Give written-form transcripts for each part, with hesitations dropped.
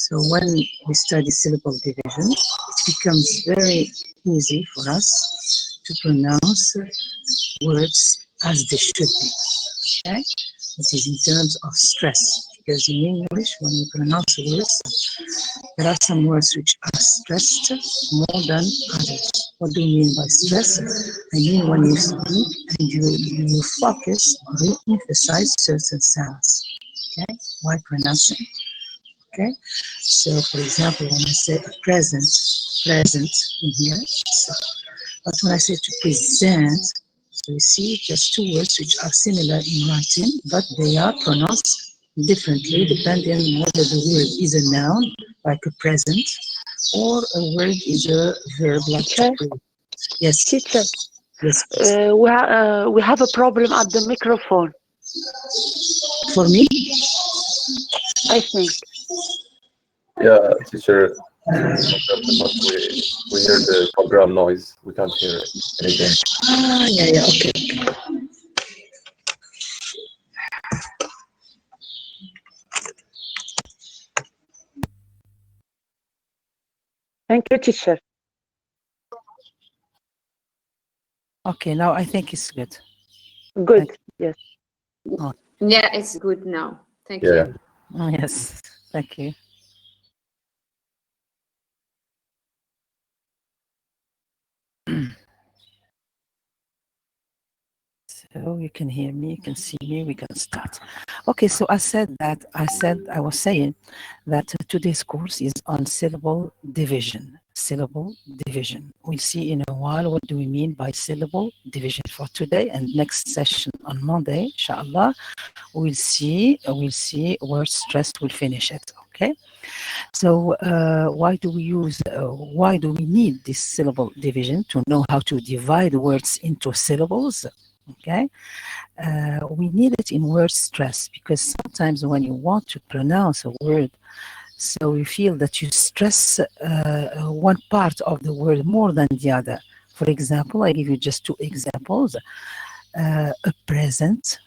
So when we study syllable division, it becomes very easy for us to pronounce words as they should be. Okay? This is in terms of stress, because in English, when you pronounce words, there are some words which are stressed more than others. What do you mean by stress? I mean when you speak and you focus or you emphasize certain sounds. Okay? While pronouncing. Okay? So, for example, when I say present in here, so, but when I say to present, so you see just two words which are similar in writing, but they are pronounced differently depending on whether the word is a noun, like a present, or a word is a verb, like Teacher, to present. Yes. teacher, Yes. we have a problem at the microphone, For me? I think. Yeah, teacher, but we hear the program noise. We can't hear anything. Yeah, okay. Thank you, teacher. Okay, now I think it's good. Good, yes. Yeah, it's good now. Thank Yeah. you. Oh, yes, thank you. So you can hear me, you can see me, we can start. Okay, so I was saying that today's course is on syllable division. Syllable division. We'll see in a while what do we mean by syllable division for today, and next session on Monday, inshallah, we'll see word stress, we'll finish it. Okay. So why do we need this syllable division to know how to divide words into syllables? Okay, we need it in word stress because sometimes when you want to pronounce a word, so you feel that you stress one part of the word more than the other. For example, I give you just two examples: a present,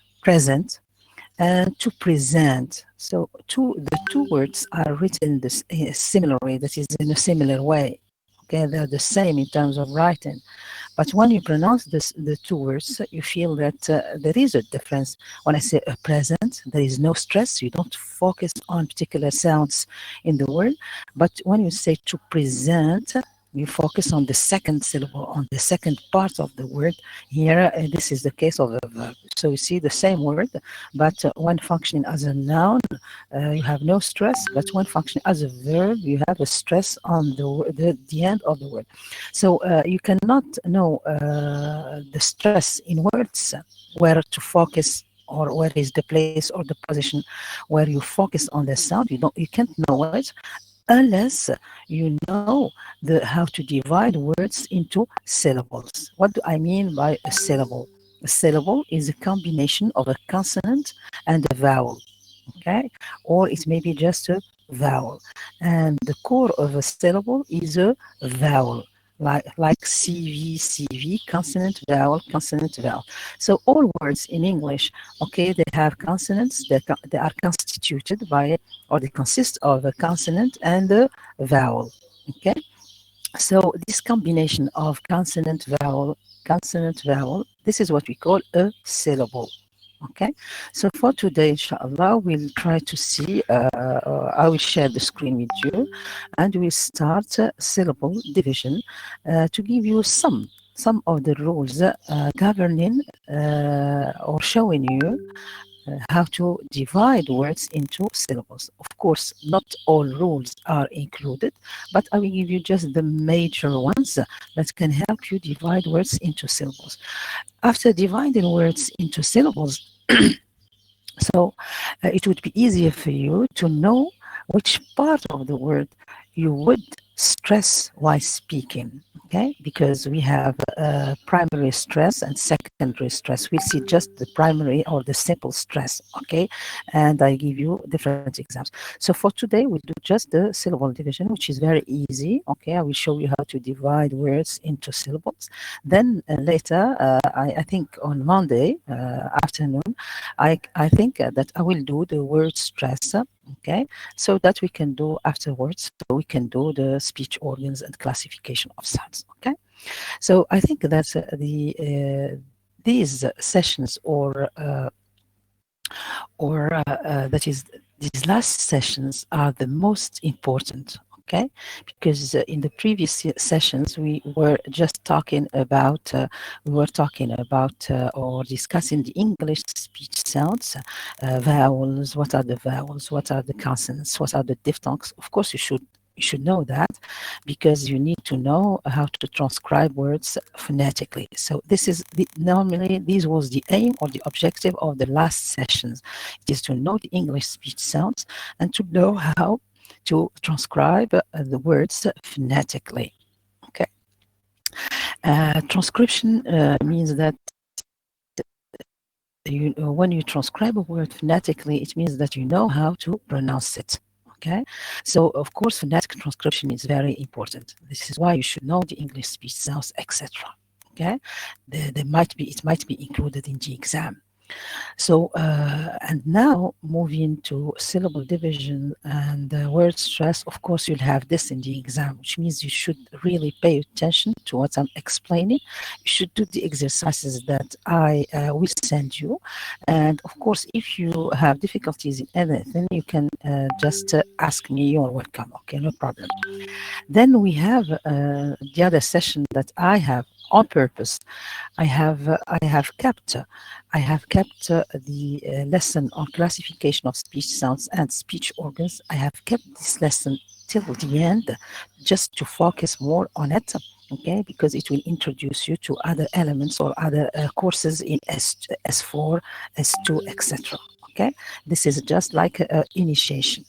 and to present. So the two words are written in a similar way, that is in a similar way. Okay, they're the same in terms of writing. But when you pronounce the two words, you feel that there is a difference. When I say a present, there is no stress. You don't focus on particular sounds in the word. But when you say to present, you focus on the second syllable, on the second part of the word. Here, this is the case of a verb. So you see the same word, but when functioning as a noun, you have no stress. But when functioning as a verb, you have a stress on the end of the word. So you cannot know the stress in words where to focus, or where is the place or the position where you focus on the sound. You can't know it unless you know how to divide words into syllables. What do I mean by a syllable? A syllable is a combination of a consonant and a vowel, okay? Or it may be just a vowel. And the core of a syllable is a vowel, like CV, consonant, vowel, consonant, vowel. So all words in English, okay, they have consonants that they are constituted by, or they consist of a consonant and a vowel, okay? So this combination of consonant, vowel, this is what we call a syllable. Okay, so for today, inshallah, we'll try to see, I will share the screen with you, and we'll start syllable division to give you some of the rules governing or showing you how to divide words into syllables. Of course, not all rules are included, but I will give you just the major ones that can help you divide words into syllables. After dividing words into syllables, so it would be easier for you to know which part of the word you would stress while speaking, okay? Because we have primary stress and secondary stress. We'll see just the primary or the simple stress, okay? And I give you different examples. So for today, we'll do just the syllable division, which is very easy, okay? I will show you how to divide words into syllables. Then later, I think on Monday afternoon, I think that I will do the word stress, Okay, so that we can do afterwards. So we can do the speech organs and classification of sounds. Okay, so I think that's these sessions that is these last sessions are the most important. Okay, because in the previous sessions we were just talking about or discussing the English speech sounds, vowels. What are the vowels? What are the consonants? What are the diphthongs? Of course, you should know that, because you need to know how to transcribe words phonetically. So this is normally this was the aim or the objective of the last sessions. It is to know the English speech sounds and to know how to transcribe the words phonetically. Okay. Transcription means that when you transcribe a word phonetically, it means that you know how to pronounce it. Okay, so of course phonetic transcription is very important. This is why you should know the English speech sounds, etc. Okay, it might be included in the exam. So, and now moving to syllable division and word stress, of course, you'll have this in the exam, which means you should really pay attention to what I'm explaining. You should do the exercises that I will send you. And of course, if you have difficulties in anything, you can just ask me. You're welcome. Okay, no problem. Then we have the other session that I have on purpose. I have kept the lesson on classification of speech sounds and speech organs. I have kept this lesson till the end, just to focus more on it. Okay, because it will introduce you to other elements or other courses in S4, S2, etc. Okay, this is just like an initiation.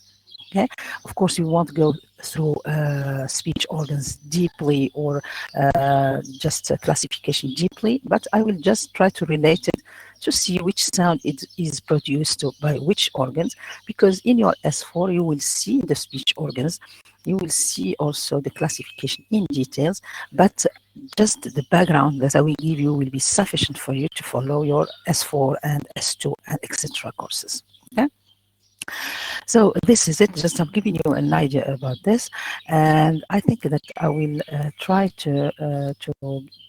Okay, of course, you won't go through speech organs deeply or just classification deeply, but I will just try to relate it to see which sound it is produced by which organs, because in your S4 you will see the speech organs, you will see also the classification in details, but just the background that I will give you will be sufficient for you to follow your S4 and S2 and etc. courses. Okay. So this is it. Just I'm giving you an idea about this, and I think that I will try to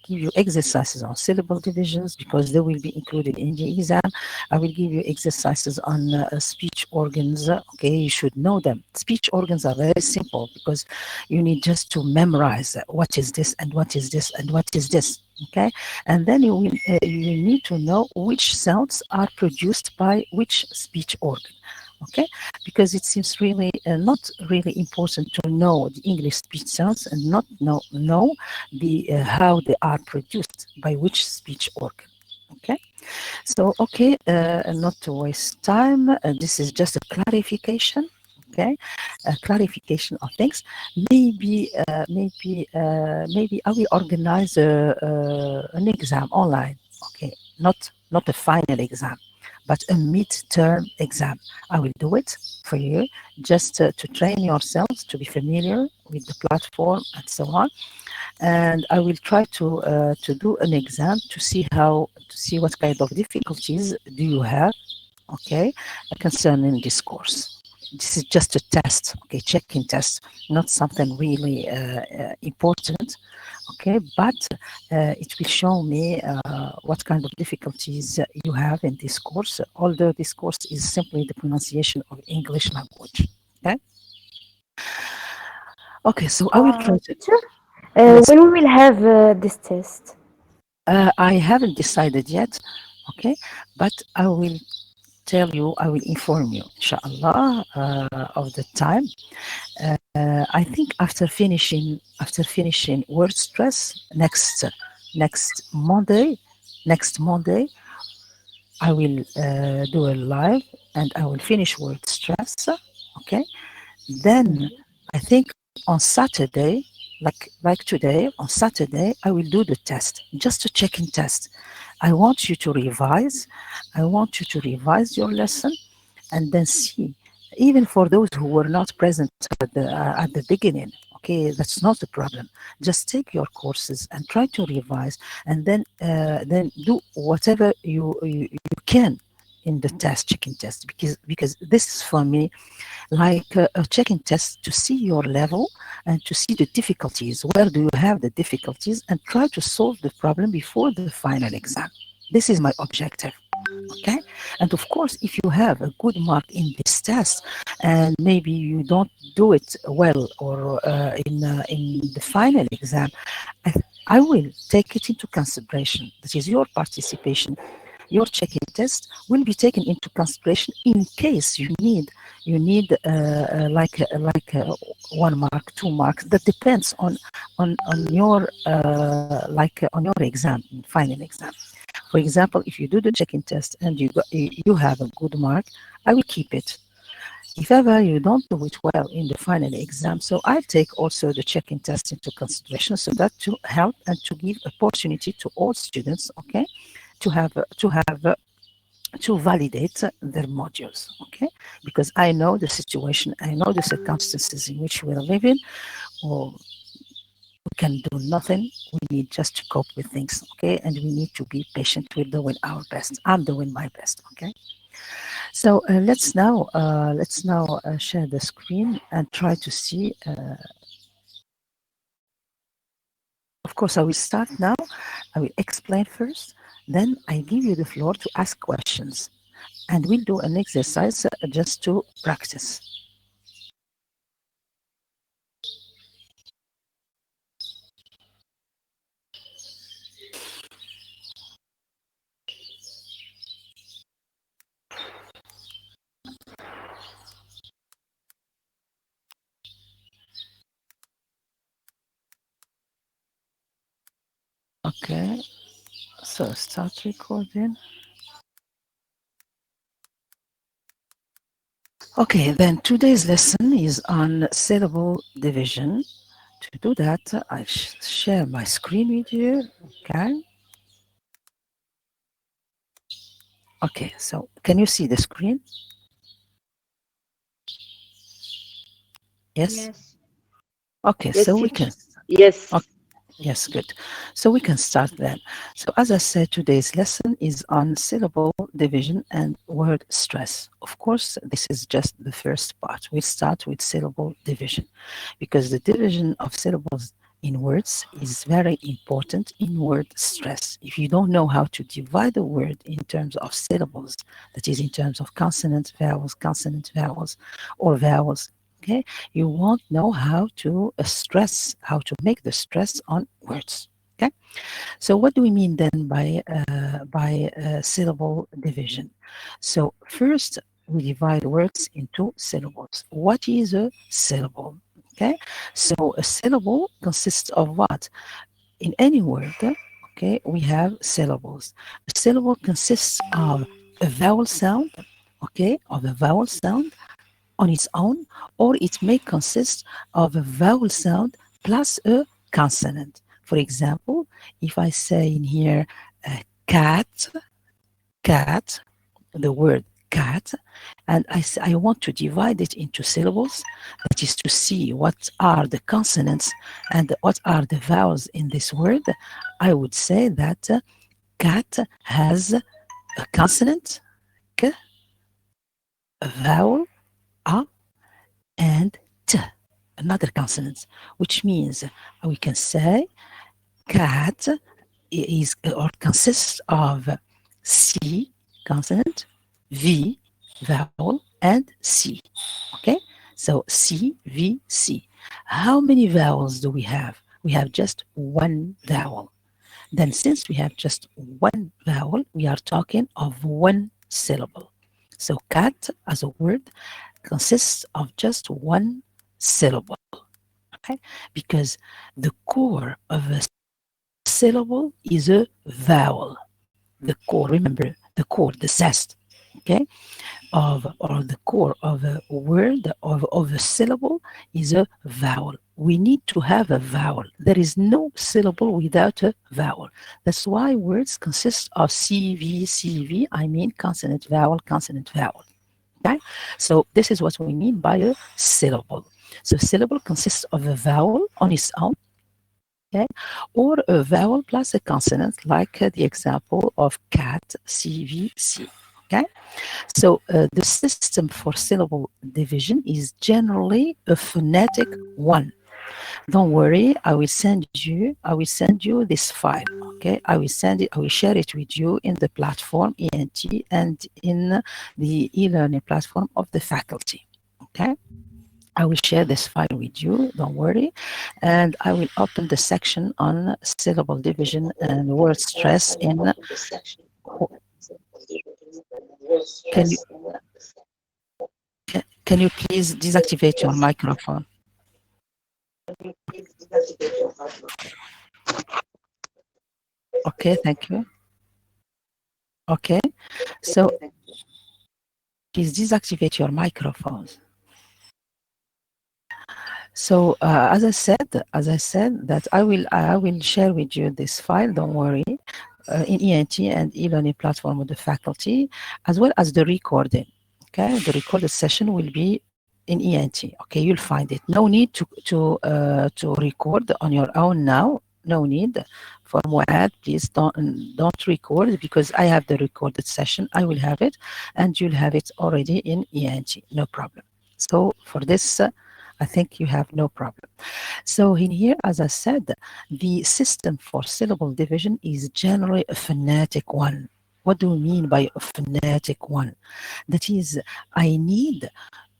give you exercises on syllable divisions, because they will be included in the exam. I will give you exercises on speech organs. Okay, you should know them. Speech organs are very simple, because you need just to memorize what is this and what is this and what is this. Okay, and then you need to know which sounds are produced by which speech organ. Okay, because it seems really not really important to know the English speech sounds and not know the how they are produced by which speech organ. Okay, so okay, not to waste time, this is just a clarification. Okay, a clarification of things. Maybe I will organize an exam online. Okay, not a final exam, but a mid-term exam. I will do it for you, just to train yourselves to be familiar with the platform and so on. And I will try to do an exam to see what kind of difficulties do you have, okay, concerning this course. This is just a test, okay, check-in test, not something really important, okay, but it will show me what kind of difficulties you have in this course, although this course is simply the pronunciation of English language. Okay. Okay, so I will try to. Teacher, Yes. when we will have this test? I haven't decided yet, okay, but I will tell you, I will inform you, inshallah, of the time. I think after finishing word stress next Monday, I will do a live and I will finish word stress. Okay, then I think on Saturday, like today, on Saturday, I will do the test, just a check-in test. I want you to revise. I want you to revise your lesson and then see, even for those who were not present at the beginning, okay, that's not a problem. Just take your courses and try to revise, and then do whatever you can in the test, checking test, because this is for me like a checking test to see your level and to see the difficulties. Where do you have the difficulties, and try to solve the problem before the final exam. This is my objective. Okay, and of course, if you have a good mark in this test, and maybe you don't do it well, or in the final exam, I, I will take it into consideration. That is your participation. Your checking test will be taken into consideration in case you need like 1 mark, 2 marks. That depends on your on your exam, final exam. For example, if you do the checking test and you have a good mark, I will keep it. If ever you don't do it well in the final exam, so I take also the checking test into consideration, so that to help and to give opportunity to all students, okay, to validate their modules, okay? Because I know the situation, I know the circumstances in which we are living, or we can do nothing. We need just to cope with things, okay? And we need to be patient. We're doing our best. I'm doing my best, okay? So let's now share the screen and try to see. Of course, I will start now. I will explain first. Then I give you the floor to ask questions. And we'll do an exercise just to practice. Okay, so start recording. Okay, then today's lesson is on syllable division. To do that, I share my screen with you. Okay. Okay, so can you see the screen? Yes? Yes. Okay, Yes, so we teacher. can. Yes. Okay. Yes, good. So we can start then. So as I said, today's lesson is on syllable division and word stress. Of course, this is just the first part. We start with syllable division because the division of syllables in words is very important in word stress. If you don't know how to divide a word in terms of syllables, that is in terms of consonant vowels, or vowels, okay, you won't know how to stress, how to make the stress on words. Okay, so what do we mean then by syllable division? So first we divide words into syllables. What is a syllable? Okay, so a syllable consists of what? In any word, okay, we have syllables. A syllable consists of a vowel sound, okay, of a vowel sound on its own, or it may consist of a vowel sound plus a consonant. For example, if I say in here cat, the word cat, and I want to divide it into syllables, that is to see what are the consonants and what are the vowels in this word, I would say that cat has a consonant, k, a vowel, a, and t, another consonant, which means we can say cat is or consists of C consonant, V vowel, and C. Okay, so C, V, C. How many vowels do we have? We have just one vowel. Then since we have just one vowel, we are talking of one syllable. So cat as a word consists of just one syllable, okay? Because the core of a syllable is a vowel. The core, remember, the core, the zest, okay, or the core of a word, of a syllable is a vowel. We need to have a vowel. There is no syllable without a vowel. That's why words consist of CV, CV, I mean consonant, vowel, consonant, vowel. Okay, so this is what we mean by a syllable. So syllable consists of a vowel on its own, okay, or a vowel plus a consonant, like the example of cat, CVC. Okay, so the system for syllable division is generally a phonetic one. Don't worry, I will send you this file. Okay, I will share it with you in the platform ENT and in the e-learning platform of the faculty. Okay, I will share this file with you, don't worry, and I will open the section on syllable division and word stress in. Can you can you please deactivate your microphone? Okay, thank you. Okay, so please deactivate your microphones. So as I said that I will share with you this file. Don't worry, in ENT and e-learning platform with the faculty, as well as the recording. Okay, the recorded session will be in ENT. Okay, you'll find it. No need to record on your own now. No need. For Muad, please don't record, because I have the recorded session. I will have it, and you'll have it already in ENT. No problem. So for this, I think you have no problem. So in here, as I said, the system for syllable division is generally a phonetic one. What do we mean by a phonetic one? That is, I need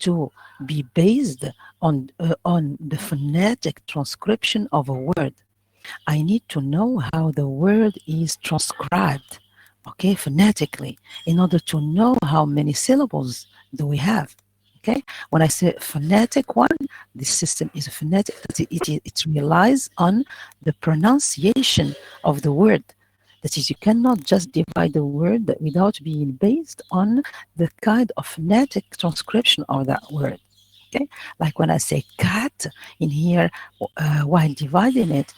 to be based on the phonetic transcription of a word. I need to know how the word is transcribed, okay, phonetically, in order to know how many syllables do we have. Okay, when I say phonetic one, this system is a phonetic. It relies on the pronunciation of the word. That is, you cannot just divide the word without being based on the kind of phonetic transcription of that word. Okay, like when I say cat in here, while dividing it,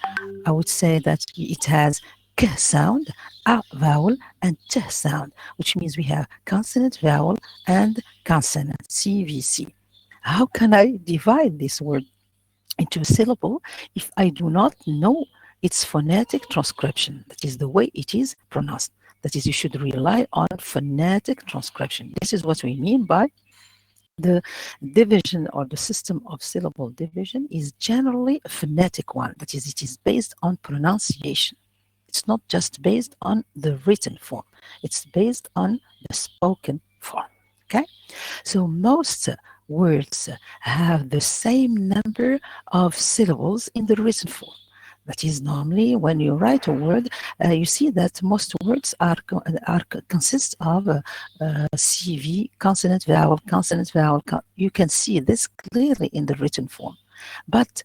I would say that it has k sound, a vowel, and t sound, which means we have consonant, vowel, and consonant, CVC. How can I divide this word into a syllable if I do not know its phonetic transcription? That is the way it is pronounced. That is, you should rely on phonetic transcription. This is what we mean by the division, or the system of syllable division is generally a phonetic one. That is, it is based on pronunciation. It's not just based on the written form. It's based on the spoken form. Okay? So most words have the same number of syllables in the written form. That is, normally when you write a word, you see that most words consist of CV, consonant, vowel, consonant, vowel. You can see this clearly in the written form, but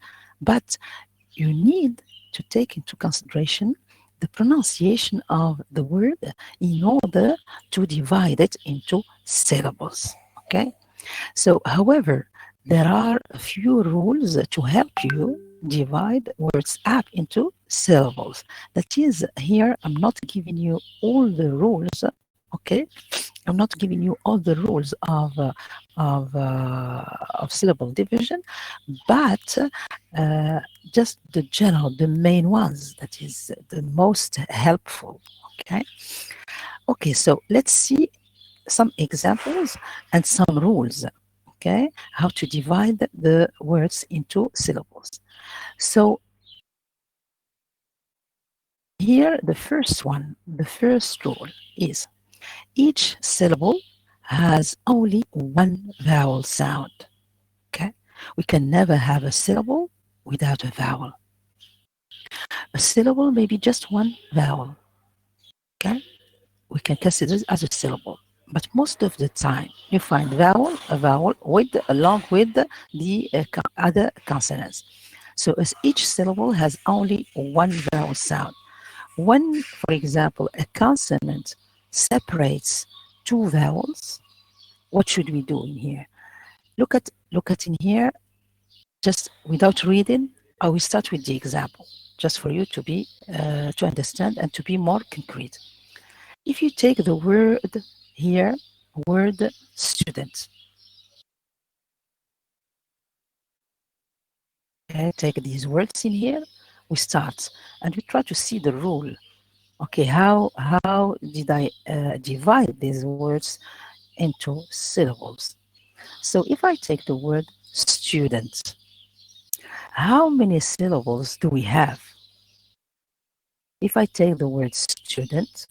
you need to take into consideration the pronunciation of the word in order to divide it into syllables. Okay, so however, there are a few rules to help you divide words up into syllables. That is, here I'm not giving you all the rules. Okay, I'm not giving you all the rules of syllable division, but just the general, the main ones. That is the most helpful. Okay. Okay. So let's see some examples and some rules. Okay, how to divide the words into syllables. So here, the first rule is each syllable has only one vowel sound. Okay, we can never have a syllable without a vowel. A syllable may be just one vowel. Okay, we can consider it as a syllable. But most of the time, you find a vowel along with the other consonants. So as each syllable has only one vowel sound. When, for example, a consonant separates two vowels, what should we do in here? Look at in here, just without reading. I will start with the example, just for you to understand and to be more concrete. If you take the word here, word student. Okay, take these words in here. We start and we try to see the rule. Okay, how did I divide these words into syllables? So if I take the word student, how many syllables do we have? If I take the word student,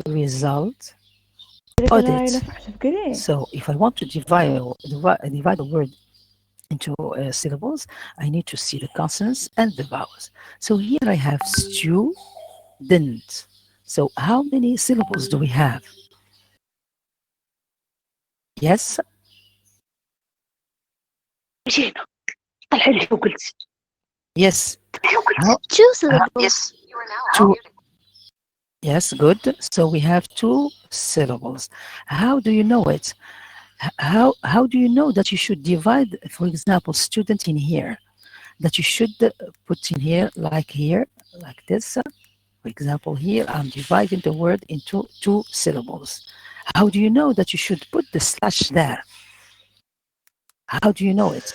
result, audit. So if I want to divide the word into syllables, I need to see the consonants and the vowels. So here I have student. So how many syllables do we have? Yes? جينا طلع اللي فوق قلت Yes. How, Two syllables. يس two. Yes, good. So we have two syllables. How do you know it? How do you know that you should divide, for example, student in here? That you should put in here, like this. For example, here I'm dividing the word into two syllables. How do you know that you should put the slash there? How do you know it?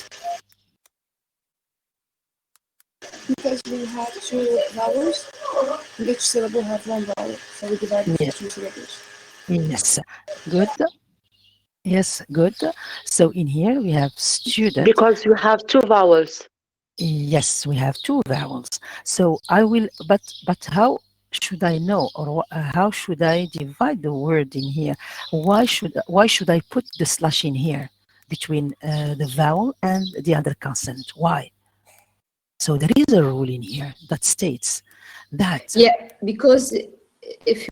Because we have two vowels, and each syllable have one vowel, so we divide it Yeah. into two syllables. Yes, good. Yes, good. So in here we have student. because you have two vowels. Yes, we have two vowels. So I will, but how should I know, or how should I divide the word in here? Why should I put the slash in here between the vowel and the other consonant? Why? So there is a rule in here that states that Yeah, because if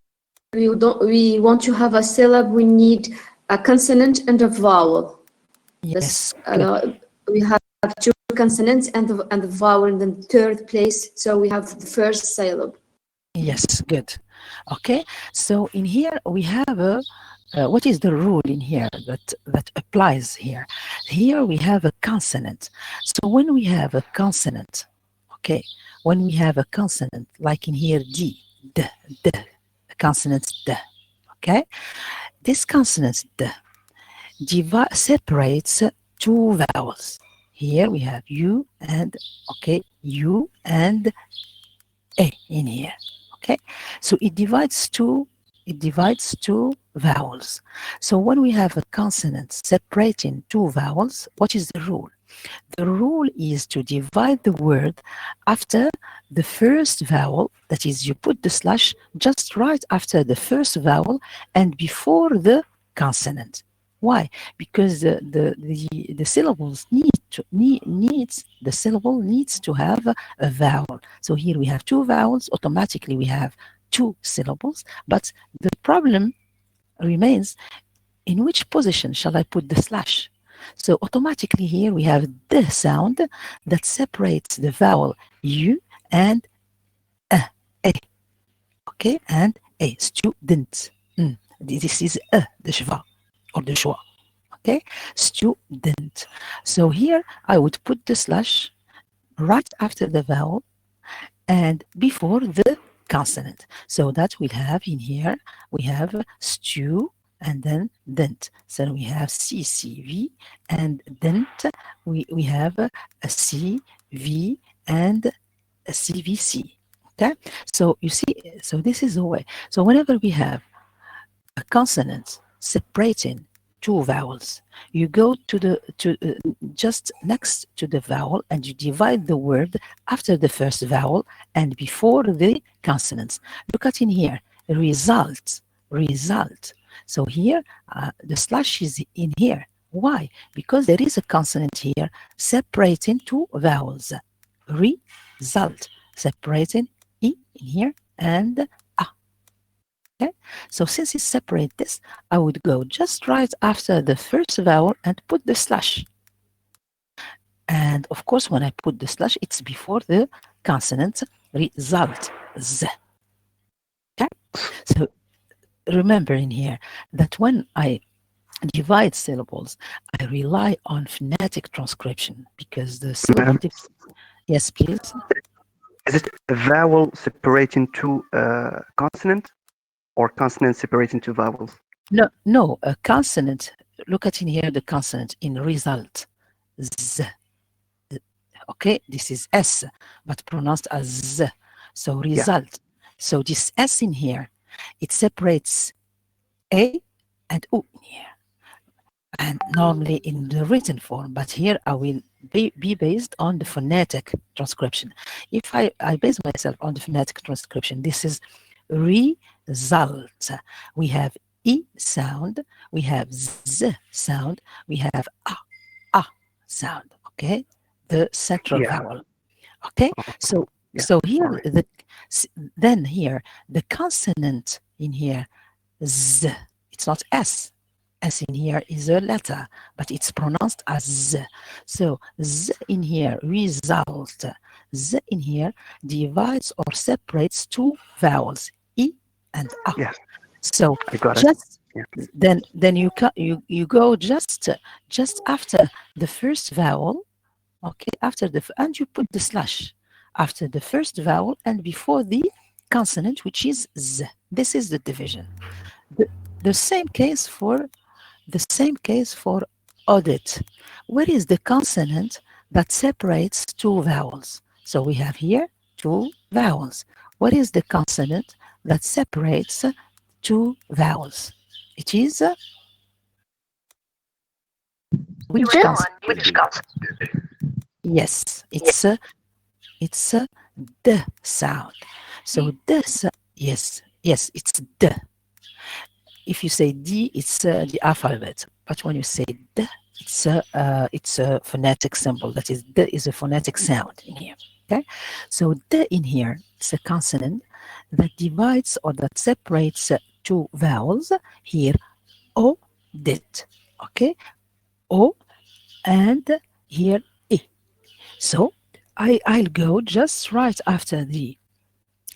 we want to have a syllable, we need a consonant and a vowel. yes, good. We have two consonants and the vowel in the third place, so we have the first syllable. Yes, good. Okay, so in here we have a what is the rule in here that applies here? Here we have a consonant. So when we have a consonant, okay, when we have a consonant like in here d, the consonant d, okay, this consonant d separates two vowels. Here we have u and u and a in here. Okay, so it divides two vowels. So when we have a consonant separating two vowels, what is the rule? The rule is to divide the word after the first vowel, that is, you put the slash just right after the first vowel and before the consonant. Why? Because the syllables the syllable needs to have a vowel. So here we have two vowels, automatically we have two syllables, but the problem remains, in which position shall I put the slash? So automatically here we have the sound that separates the vowel u and a. Okay, and a, student. This is the schwa or the schwa. Okay, student. So here I would put the slash right after the vowel and before the consonant. So that we'll have in here, we have stew and then dent. So we have CCV and dent. We have a CV and a CVC. Okay, so you see, so this is the way. So whenever we have a consonant separating two vowels, you go to just next to the vowel and you divide the word after the first vowel and before the consonants. Look at in here, result. So here the slash is in here. Why? Because there is a consonant here separating two vowels. Result, separating e in here and a. Okay, so since it separates this, I would go just right after the first vowel and put the slash. And of course, when I put the slash, it's before the consonant result. Z. Okay, so remember in here that when I divide syllables, I rely on phonetic transcription because the syllable. Yes, please. Is it a vowel separating two consonant or consonant separating two vowels? No, a consonant. Look at in here the consonant in result. Z. Okay, this is S, but pronounced as Z. So result. So this S in here, it separates A and U in here. And normally in the written form, but here I will be based on the phonetic transcription. If I base myself on the phonetic transcription, this is result. We have E sound, we have Z sound, we have A sound, okay? The central Yeah. vowel, okay? So Yeah. so here, Alright. then here, the consonant in here, Z, it's not S. S in here is a letter, but it's pronounced as Z. So Z in here, result. Z in here divides or separates two vowels, E and A. Yes, So I got it. just Yeah. then you go just after the first vowel, okay, after and you put the slash after the first vowel and before the consonant, which is Z. This is the division. The same case for audit. Where is the consonant that separates two vowels? So we have here two vowels. What is the consonant that separates two vowels? It is which consonant? Yes, it's a D sound. So this, yes, it's D. If you say D, it's the alphabet. But when you say D, it's a phonetic symbol. That is, D is a phonetic sound in here. Okay, so D in here is a consonant that divides or that separates two vowels. Here, O, dit. Okay, O, and here E. So I'll go just right after the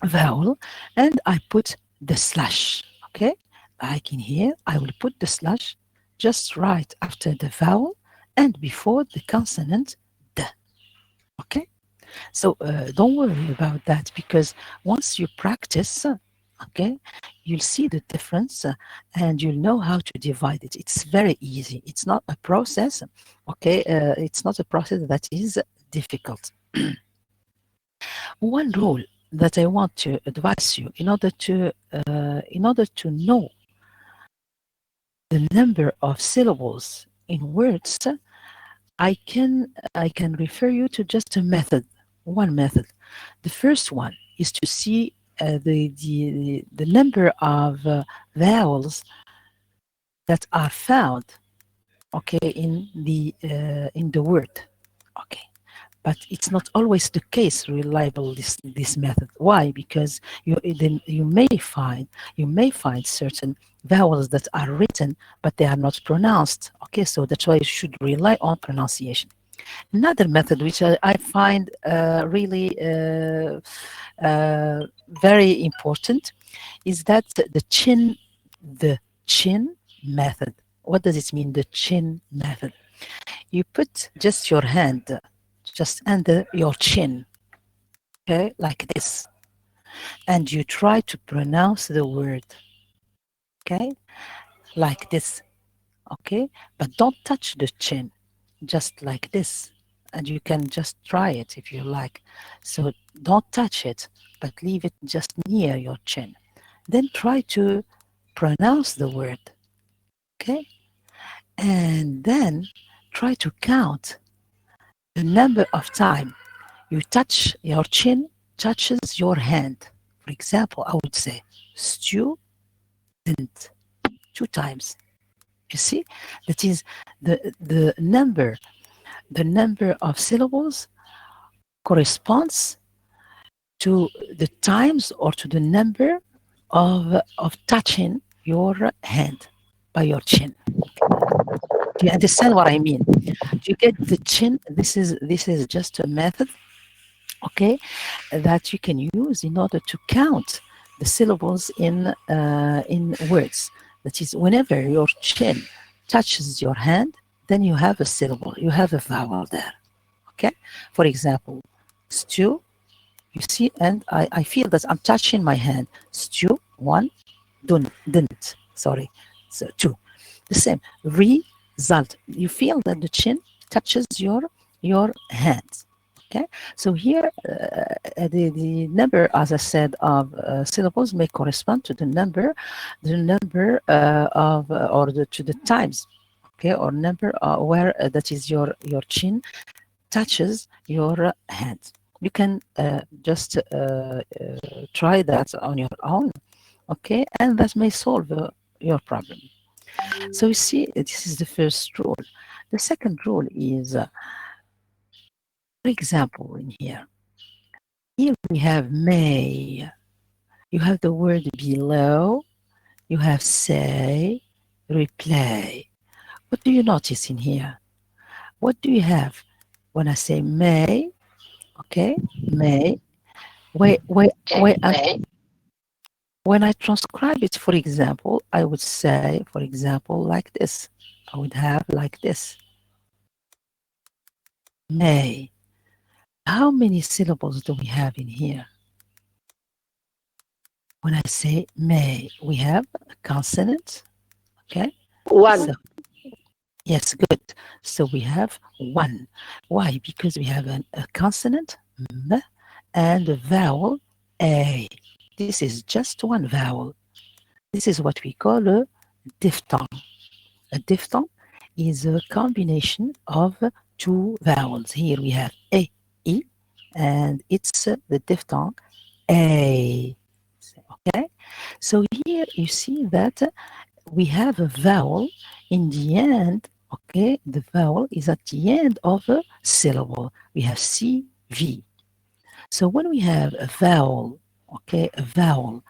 vowel and I put the slash. Okay, like in here, I will put the slash just right after the vowel and before the consonant D. Okay, so don't worry about that, because once you practice, okay, you'll see the difference and you'll know how to divide it. It's very easy. It's not a process, okay? It's not a process that is difficult. One rule that I want to advise you in order to know the number of syllables in words, I can refer you to just a method, one method. The first one is to see the number of vowels that are found, okay, in the word, okay. But it's not always the case reliable this method. Why? Because you may find certain vowels that are written but they are not pronounced. Okay, so that's why you should rely on pronunciation. Another method which I find really very important is that the chin method. What does it mean, the chin method? You put just your hand just under your chin, okay, like this, and you try to pronounce the word, okay, like this, okay, but don't touch the chin, just like this, and you can just try it if you like. So don't touch it, but leave it just near your chin. Then try to pronounce the word, okay, and then try to count the number of time you touch, your chin touches your hand. For example, I would say student 2 times. You see, that is the number of syllables corresponds to the times or to the number of touching your hand by your chin. Do you understand what I mean? Do you get the chin? This is just a method, okay, that you can use in order to count the syllables in words. That is, whenever your chin touches your hand, then you have a syllable, you have a vowel there. Okay, for example, stew, you see, and I feel that I'm touching my hand. Stew, 1, didn't, sorry, so 2. The same, result, you feel that the chin touches your hand. Okay, so here the number, as I said, of syllables may correspond to the number of to the times, okay, or number where that is your chin touches your hand. You can just try that on your own, okay, and that may solve your problem. So you see, this is the first rule. The second rule is, for example, in here we have may. You have the word below. You have say, replay. What do you notice in here? What do you have when I say may? Okay, may. When I transcribe it, for example, I would say, for example, like this. I would have like this. May. How many syllables do we have in here? When I say may, we have a consonant. Okay. One. So, yes, good. So we have one. Why? Because we have a consonant m and a vowel a. This is just one vowel. This is what we call a diphthong. A diphthong is a combination of two vowels. Here we have a, e, and it's the diphthong a. Okay, so here you see that we have a vowel in the end. Okay, the vowel is at the end of a syllable. We have C, V. So when we have a vowel, okay, a vowel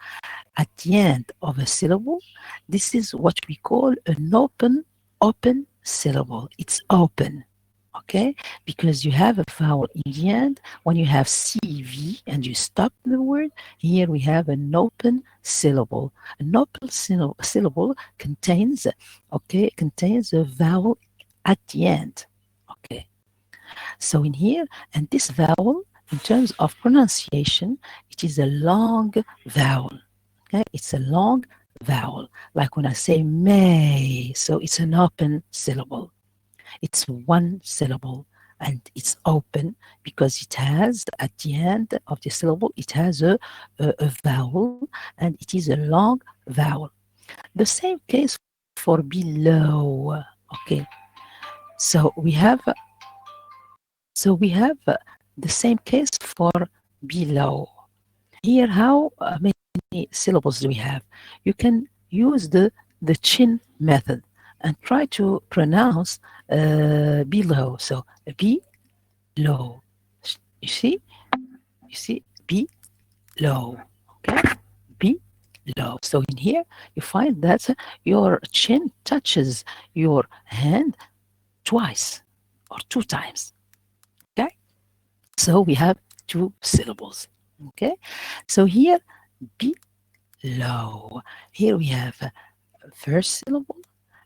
at the end of a syllable, this is what we call an open syllable. It's open, okay, because you have a vowel in the end. When you have CV and you stop the word, here we have an open syllable. An open syllable contains a vowel at the end, okay. So in here, and this vowel, in terms of pronunciation, it is a long vowel. Okay, it's a long vowel. Like when I say may, so it's an open syllable. It's one syllable and it's open because it has at the end of the syllable, it has a vowel and it is a long vowel. The same case for below. Okay, so we have the same case for below. Here, how many syllables do we have? You can use the chin method and try to pronounce below. So below. You see, below. Okay, below. So in here, you find that your chin touches your hand twice or two times. Okay, so we have two syllables. Okay, so here below. Here we have first syllable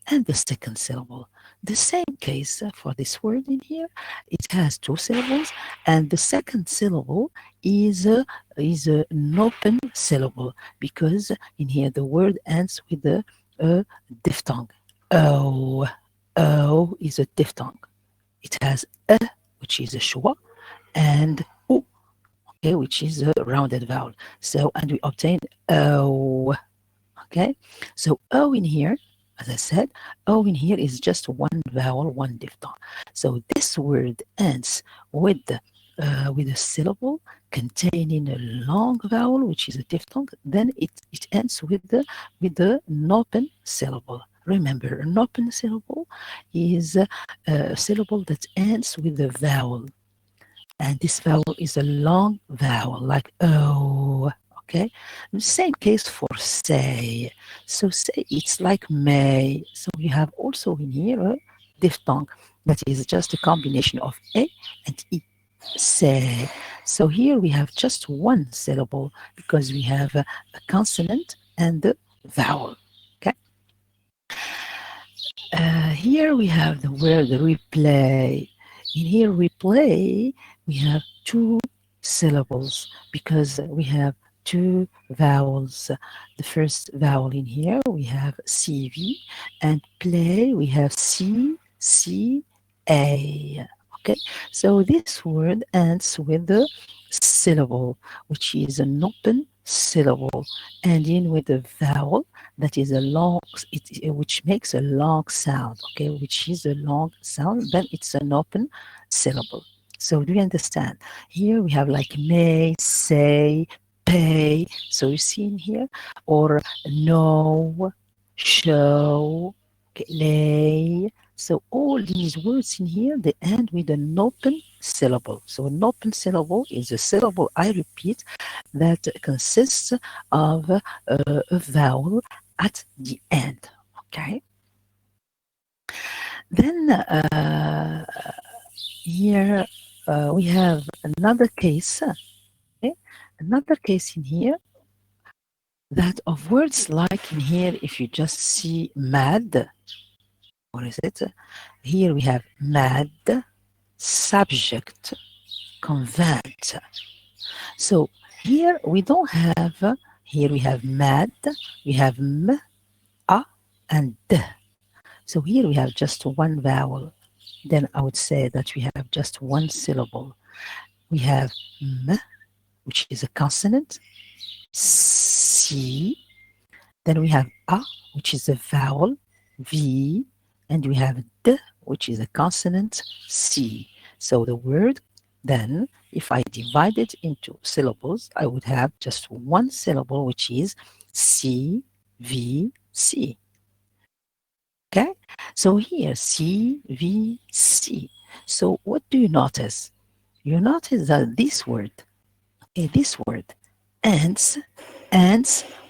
and the second syllable. The same case for this word in here. It has two syllables, and the second syllable is an open syllable because in here the word ends with a diphthong. O is a diphthong. It has a, which is a schwa, and u, okay, which is a rounded vowel. So, and we obtain o. Okay, so o in here, as I said, o in here is just one vowel, one diphthong. So this word ends with a syllable containing a long vowel, which is a diphthong. Then it ends with the open syllable. Remember, an open syllable is a syllable that ends with a vowel, and this vowel is a long vowel, like o. Okay, same case for say. So say, it's like may. So you have also in here a diphthong that is just a combination of a and e. Say. So here we have just one syllable because we have a consonant and a vowel. Okay. Here we have the word replay. In here, replay, we have two syllables because we have two vowels. The first vowel in here, we have CV, and play, we have C, C, A. Okay, so this word ends with the syllable, which is an open syllable, ending with a vowel that is a long, which makes a long sound. Okay, which is a long sound, then it's an open syllable. So do you understand? Here we have like may, say, pay. So you see in here, or know, show, okay, lay. So all these words in here, they end with an open syllable. So an open syllable is a syllable, I repeat, that consists of a vowel at the end. Okay. Then here we have another case. Okay? Another case in here, that of words like in here, if you just see mad, what is it? Here we have mad, subject, convent. So here we don't have, here we have mad, we have m, a, and d. So here we have just one vowel. Then I would say that we have just one syllable. We have m, which is a consonant, c, then we have a, which is a vowel, v, and we have d, which is a consonant, c. So the word, then, if I divide it into syllables, I would have just one syllable, which is c, v, c. Okay, so here C, V, C. So what do you notice? You notice that this word, okay, this word ends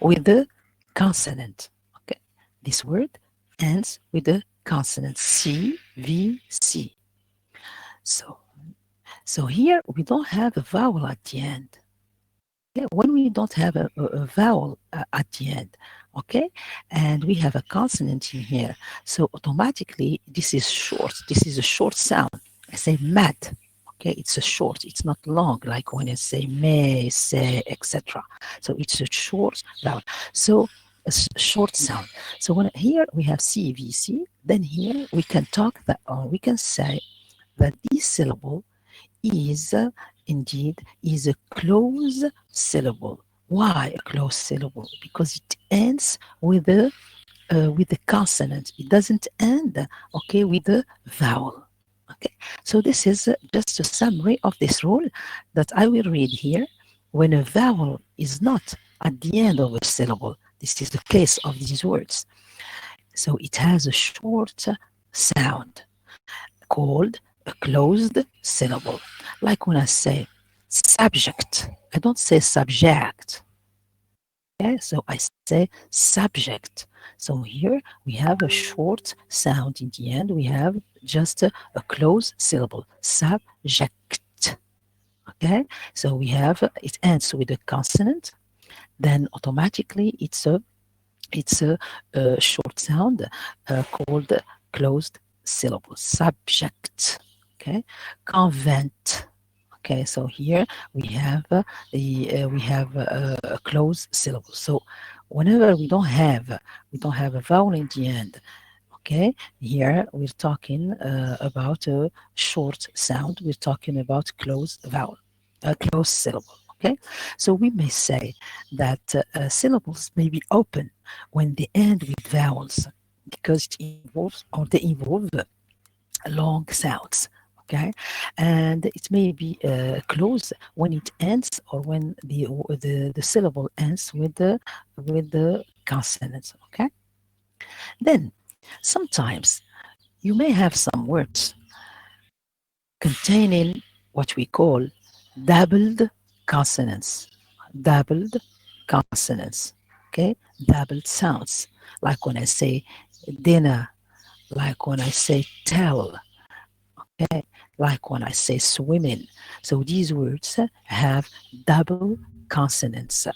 with the consonant. Okay, this word ends with the consonant C, V, C. So here we don't have a vowel at the end. Okay? When we don't have a vowel at the end, okay, and we have a consonant in here, so automatically this is short. This is a short sound. I say mad. Okay, it's a short. It's not long like when I say may, say, etc. So it's a short vowel. So a short sound. So when here we have C, V, C, then here we can talk that, or we can say that this syllable is indeed is a close syllable. Why a close syllable? Because it ends with the consonant. It doesn't end, okay, with the vowel. Okay, so this is just a summary of this rule that I will read here. When a vowel is not at the end of a syllable, this is the case of these words. So it has a short sound called a closed syllable. Like when I say subject, I don't say subject. Okay, so I say subject. So here we have a short sound in the end. We have just a closed syllable, subject. Okay, so we have, it ends with a consonant, then automatically it's a short sound called closed syllable, subject. Okay, convent. Okay, so here we have a closed syllable. So whenever we don't have a vowel in the end, okay, here we're talking about a short sound. We're talking about closed vowel, a closed syllable. Okay, so we may say that syllables may be open when they end with vowels because it involves, or they involve long sounds. Okay, and it may be closed when it ends, or when the syllable ends with the consonants. Okay, then sometimes you may have some words containing what we call doubled consonants. Doubled consonants. Okay, doubled sounds, like when I say dinner, like when I say tell. Okay, like when I say swimming. So these words have double consonants.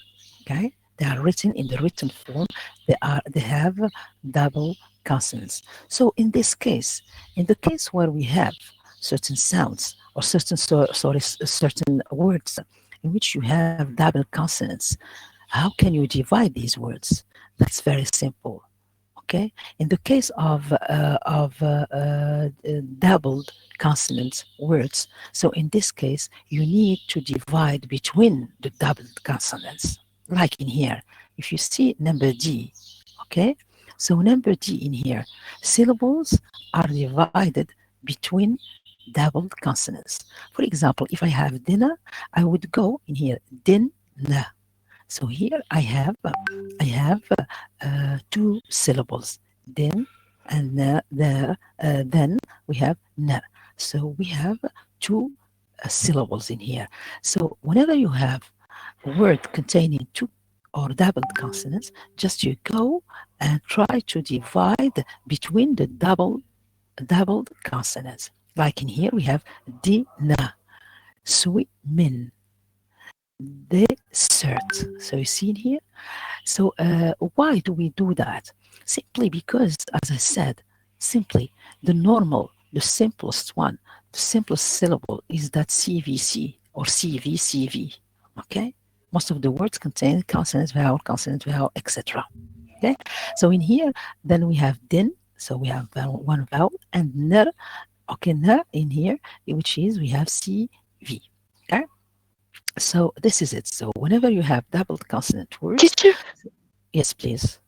Okay, they are written in the written form. They have double consonants. So in this case, in the case where we have certain sounds or certain words in which you have double consonants, how can you divide these words? That's very simple. Okay, in the case of doubled consonant words, so in this case you need to divide between the doubled consonants, like in here. If you see number D, okay, so number D in here, syllables are divided between doubled consonants. For example, if I have dinner, I would go in here din na. So here I have two syllables, din and then we have na. So we have two syllables in here. So whenever you have a word containing two or doubled consonants, just you go and try to divide between the doubled consonants. Like in here we have di na, sui min, desert. So you see in here. So why do we do that? Simply because, as I said, simply the simplest one, the simplest syllable is that CVC or CVCV. Okay, most of the words contain consonant, vowel, etc. Okay, so in here, then we have din, so we have one vowel, and ner. Okay, ner in here, which is we have CV. Okay. So this is it. So whenever you have doubled consonant words, Teacher, yes, please.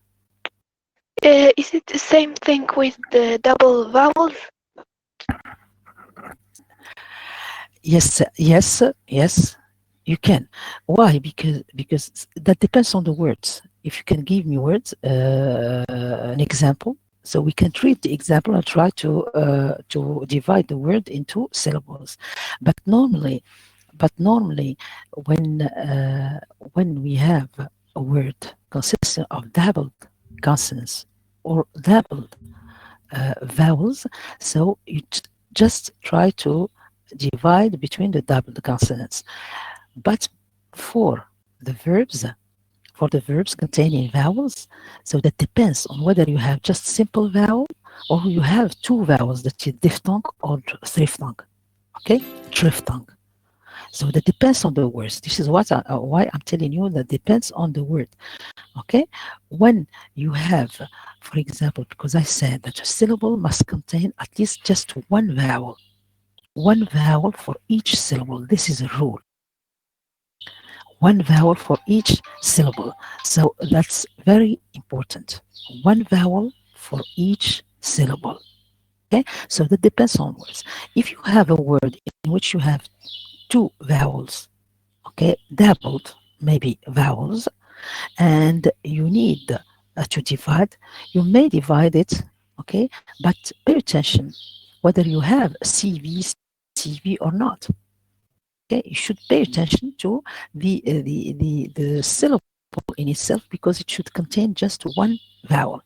is it the same thing with the double vowels? Yes, you can. Why? Because that depends on the words. If you can give me words, an example, so we can treat the example and try to divide the word into syllables. But normally, when we have a word consisting of doubled consonants or doubled vowels, so you just try to divide between the doubled consonants. But for the verbs containing vowels, so that depends on whether you have just simple vowel or you have two vowels, that is diphthong or triphthong. Okay, triphthong. So that depends on the words. This is what why I'm telling you that depends on the word. Okay, when you have, for example, because I said that a syllable must contain at least just one vowel for each syllable. This is a rule. One vowel for each syllable. So that's very important. One vowel for each syllable. Okay, so that depends on words. If you have a word in which you have two vowels, okay, doubled maybe vowels, and you need to divide, you may divide it, okay, but pay attention whether you have CV or not. Okay, you should pay attention to the syllable in itself, because it should contain just one vowel.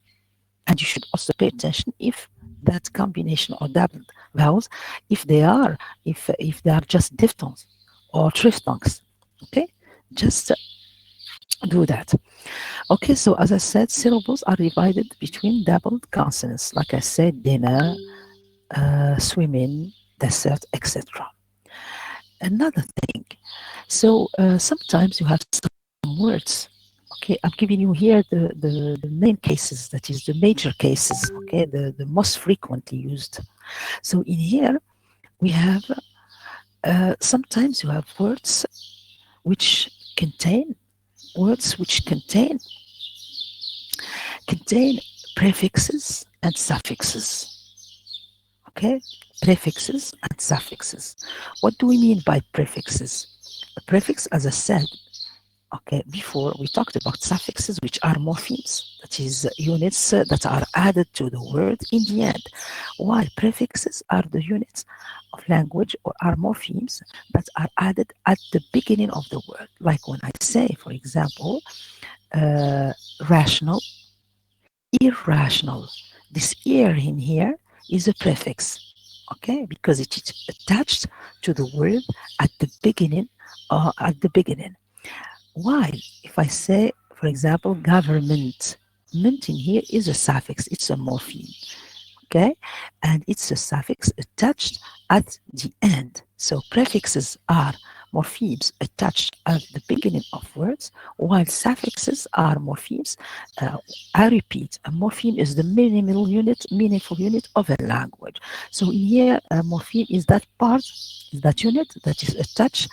And you should also pay attention if that combination or doubled vowels, if they are just diphthongs or triphthongs. Okay, just do that. Okay, so as I said, syllables are divided between doubled consonants, like I said, dinner, swimming, desert, etc. Another thing, so sometimes you have some words. Okay, I'm giving you here the main cases, that is the major cases, okay, the most frequently used. So in here we have sometimes you have words which contain prefixes and suffixes. Okay, prefixes and suffixes. What do we mean by prefixes? A prefix, as I said, okay, before we talked about suffixes, which are morphemes, that is units that are added to the word in the end. Why? Prefixes are the units of language or are morphemes that are added at the beginning of the word. Like when I say, for example, rational, irrational. This ir in here is a prefix, okay, because it is attached to the word at the beginning. Why? If I say, for example, government, ment in here is a suffix, it's a morpheme, okay, and it's a suffix attached at the end. So prefixes are morphemes attached at the beginning of words, while suffixes are morphemes. I repeat, a morpheme is the meaningful unit of a language. So in here, a morpheme is that part, that unit that is attached,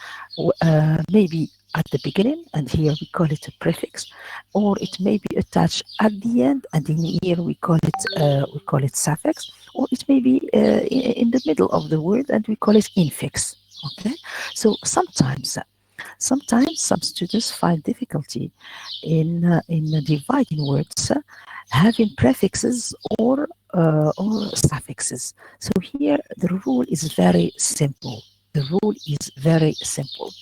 maybe at the beginning, and here we call it a prefix, or it may be attached at the end, and in here we call it suffix, or it may be in the middle of the word, and we call it infix. Okay, so sometimes some students find difficulty in dividing words having prefixes or suffixes. So here the rule is very simple. The rule is very simple.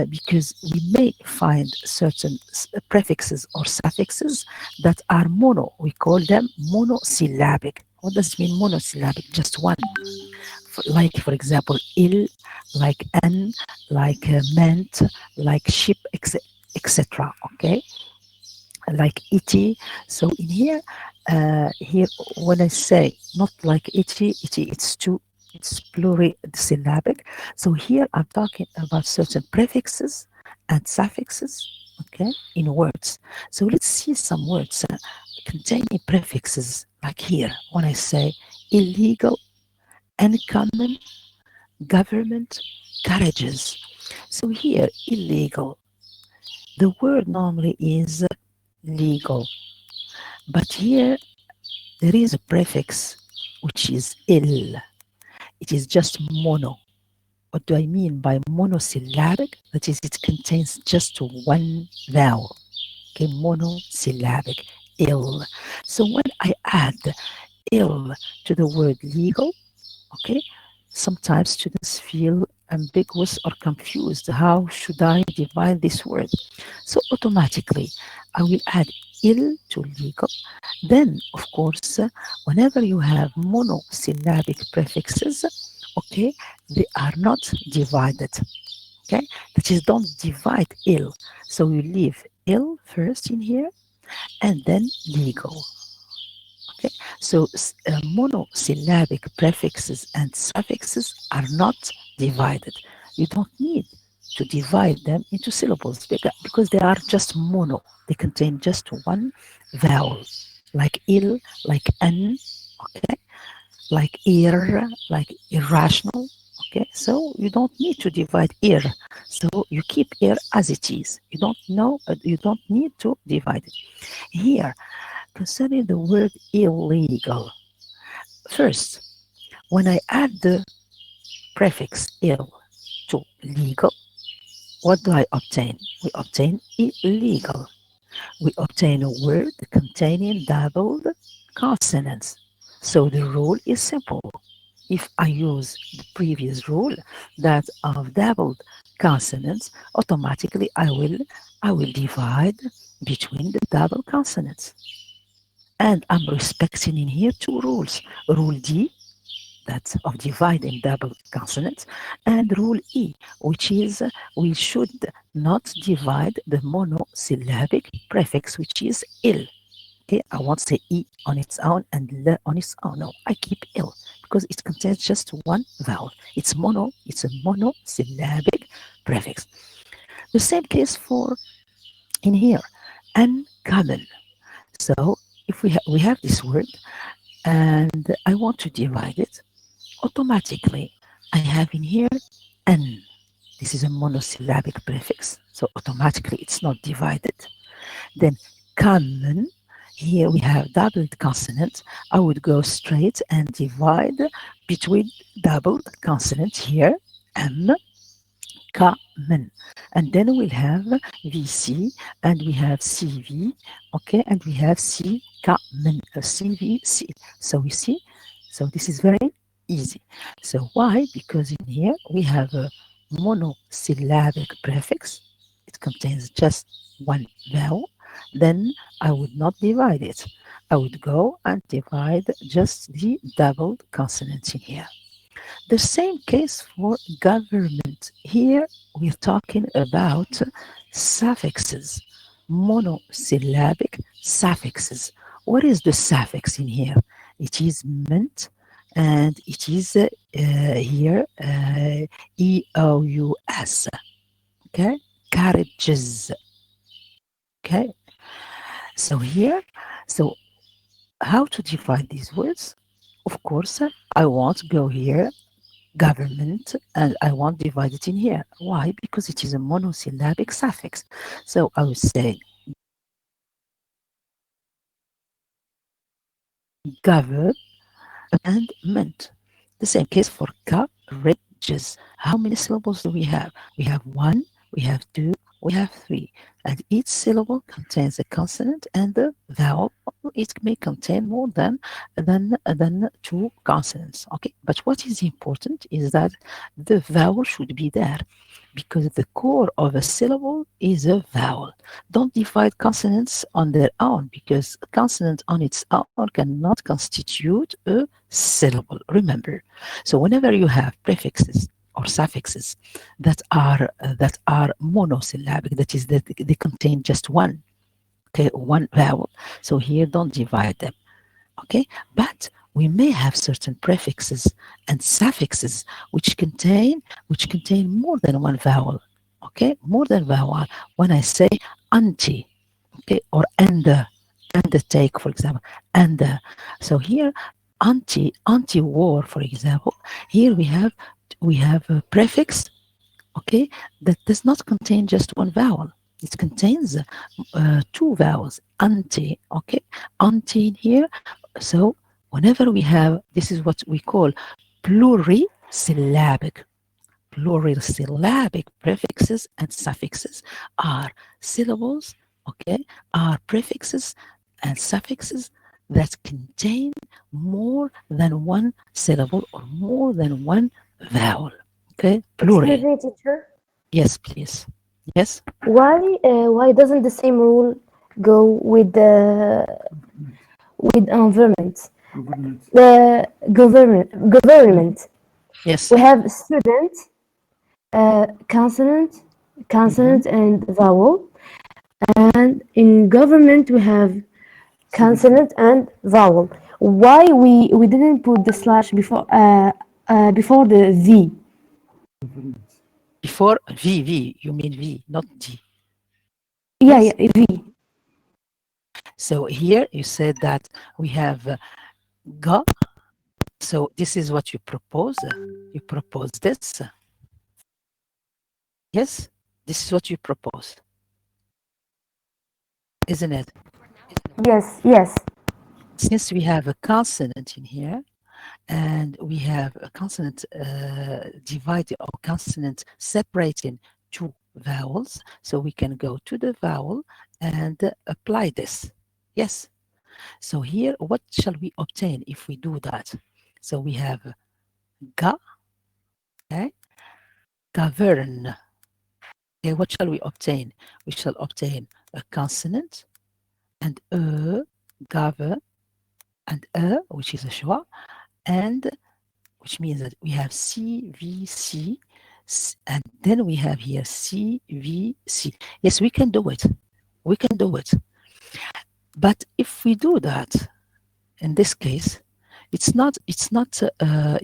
Because we may find certain prefixes or suffixes that are mono. We call them monosyllabic. What does it mean monosyllabic? Just one. Like, for example, il, like an, like meant, like ship, etc. Okay? Like iti. So in here, when I say not like iti, it's two. It's plurisyllabic. So here I'm talking about certain prefixes and suffixes, okay, in words. So let's see some words containing prefixes, like here, when I say illegal, uncommon, government, carriages. So here, illegal. The word normally is legal. But here, there is a prefix, which is ill. It is just mono. What do I mean by monosyllabic? That is, it contains just one vowel. Okay, monosyllabic, ill. So when I add ill to the word legal, okay, sometimes students feel ambiguous or confused. How should I divide this word? So automatically, I will add ill to legal. Then, of course, whenever you have monosyllabic prefixes, okay, they are not divided. Okay, that is, don't divide ill. So you leave ill first in here, and then legal. Okay, so monosyllabic prefixes and suffixes are not divided. You don't need to divide them into syllables because they are just mono. They contain just one vowel, like ill, like an, okay, like ir, like irrational. Okay, so you don't need to divide ir. So you keep ir as it is. You don't need to divide it. Here, concerning the word illegal, first, when I add the prefix ill to legal, what do I obtain? We obtain illegal. We obtain a word containing doubled consonants. So the rule is simple. If I use the previous rule, that of doubled consonants, automatically I will divide between the double consonants. And I'm respecting in here two rules. Rule D, that's of dividing double consonants, and rule E, which is we should not divide the monosyllabic prefix, which is ill. Okay, I won't say E on its own and L on its own. No, I keep ill because it contains just one vowel. It's a monosyllabic prefix. The same case for in here, uncommon. So if we have this word and I want to divide it, automatically I have in here n. This is a monosyllabic prefix, so automatically it's not divided. Then common, here we have doubled consonants. I would go straight and divide between doubled consonants here, m, common. And then we'll have VC, and we have CV, okay, and we have C, common, CVC. So we see, so this is very easy. So why? Because in here we have a monosyllabic prefix. It contains just one vowel. Then I would not divide it. I would go and divide just the doubled consonants in here. The same case for government. Here we're talking about suffixes, monosyllabic suffixes. What is the suffix in here? It is meant, and it is here EOUS. Okay, carriages. Okay, so here, so how to divide these words? Of course, I won't go here government and I won't divide it in here. Why? Because it is a monosyllabic suffix. So I will say government. The same case for carriages. How many syllables do we have? We have one, we have two, we have three. And each syllable contains a consonant and a vowel. It may contain more than two consonants. Okay, but what is important is that the vowel should be there, because the core of a syllable is a vowel. Don't divide consonants on their own, because a consonant on its own cannot constitute a syllable. Remember, so whenever you have prefixes or suffixes that are monosyllabic, that is, that they contain just one, okay, one vowel. So here, don't divide them, okay? But we may have certain prefixes and suffixes which contain more than one vowel, okay? More than vowel. When I say anti, okay, or undertake, for example, so here anti-war, for example, here we have a prefix, okay, that does not contain just one vowel. It contains two vowels, anti, okay, anti in here. So whenever we have, this is what we call plurisyllabic. Plurisyllabic prefixes and suffixes are syllables, okay, are prefixes and suffixes that contain more than one syllable or more than one vowel. Okay, plural. Excuse me, teacher. Yes, please. Yes. Why doesn't the same rule go with environment? The government. Yes. We have student, consonant, and vowel, and in government we have consonant and vowel. Why we didn't put the slash before the V? Before V, you mean V, not D. Yeah, Yes. yeah, V. So here you said that we have ga. So this is what you propose. You propose this. Yes, this is what you propose, isn't it? Yes, yes. Since we have a consonant in here, and we have a consonant divided, or consonant separating two vowels, so we can go to the vowel and apply this. Yes. So here, what shall we obtain if we do that? So we have ga, okay, govern. Okay, what shall we obtain? We shall obtain a consonant and govern, and which is a schwa, and which means that we have CVC, and then we have here CVC. Yes, we can do it. We can do it. But if we do that, in this case, it's not that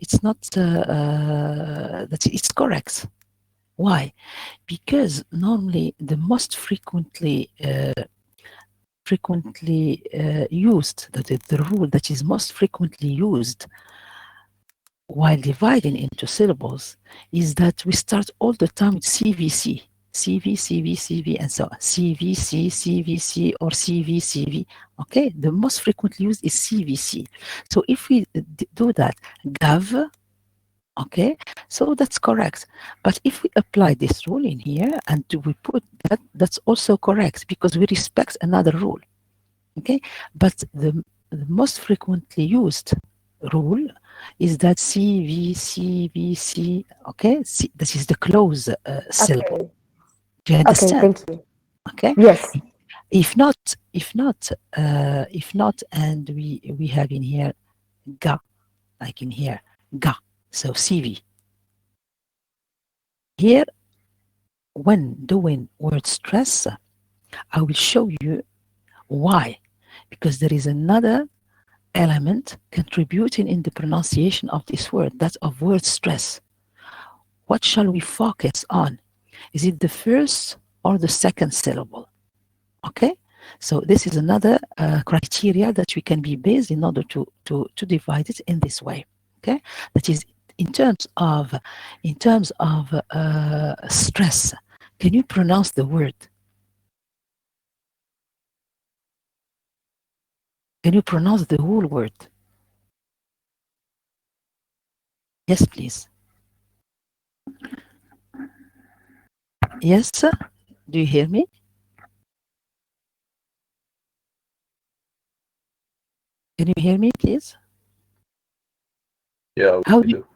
it's correct. Why? Because normally the most frequently used, the rule that is most frequently used while dividing into syllables is that we start all the time with CVC, CV, CV, CV, and so on. CVC, CVC, or CV, CV. Okay, the most frequently used is CVC. So if we do that, gov, okay, so that's correct. But if we apply this rule in here and we put that, that's also correct, because we respect another rule. Okay, but the most frequently used rule is that CVC, okay, this is the close syllable. Okay. Do you understand? Okay, thank you. Okay. Yes. If not, and we have in here ga, like in here ga. So CV. Here, when doing word stress, I will show you why. Because there is another element contributing in the pronunciation of this word, that of word stress. What shall we focus on? Is it the first or the second syllable? Okay, so this is another criteria that we can be based in order to divide it in this way. Okay, that is in terms of stress. Can you pronounce the word? Can you pronounce the whole word? Yes, please. Yes, sir? Do you hear me? Can you hear me, please? Yeah, How we do do.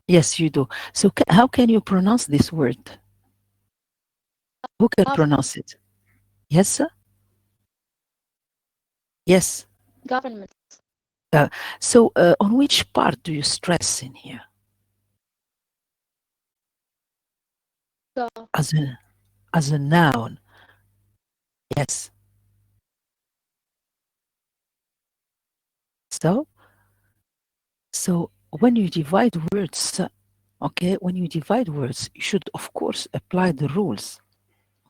Yes, you do. So how can you pronounce this word? Who can pronounce it? Yes, sir? Yes. Government. So on which part do you stress in here? Go. As a noun. Yes. So when you divide words, okay, when you divide words, you should of course apply the rules.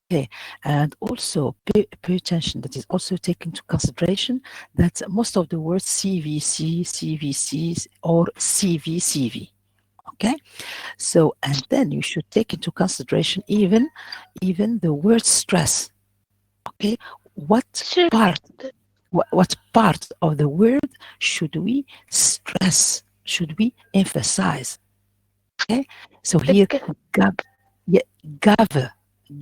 Okay, and also pay attention. That is also take into consideration that most of the words CVC, CVCs, or CVCV. Okay, so and then you should take into consideration even the word stress. Okay, what Should part of the word should we stress? Should we emphasize? Okay, so here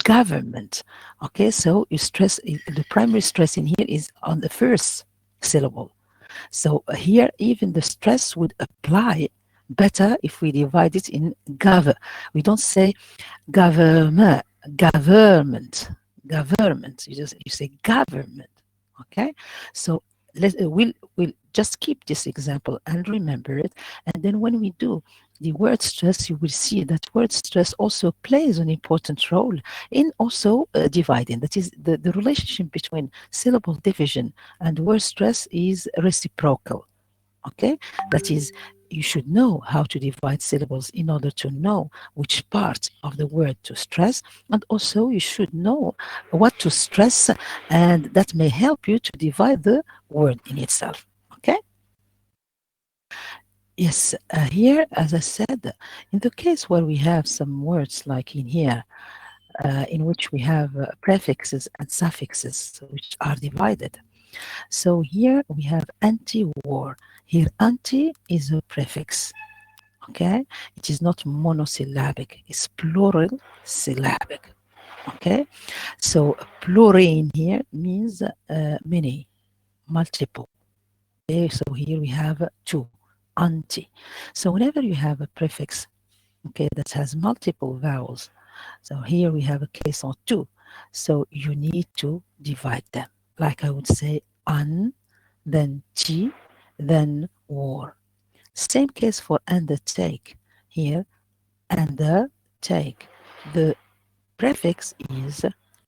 government. Okay, so you stress the primary stress in here is on the first syllable. So here even the stress would apply better if we divide it in we don't say government. You say government. Okay, so we'll just keep this example and remember it, and then when we do the word stress, you will see that word stress also plays an important role in also dividing. That is the relationship between syllable division and word stress is reciprocal. Okay, that is, you should know how to divide syllables in order to know which part of the word to stress, and also you should know what to stress, and that may help you to divide the word in itself. Okay. Yes, here, as I said, in the case where we have some words like in here, in which we have prefixes and suffixes which are divided. So here we have anti-war. Here anti is a prefix. Okay, it is not monosyllabic, it's plural syllabic. Okay, so plural in here means many, multiple. Okay, so here we have two, anti. So whenever you have a prefix, okay, that has multiple vowels, so here we have a case of two, so you need to divide them. Like I would say an, then ti, then war. Same case for undertake. Here, undertake. The prefix is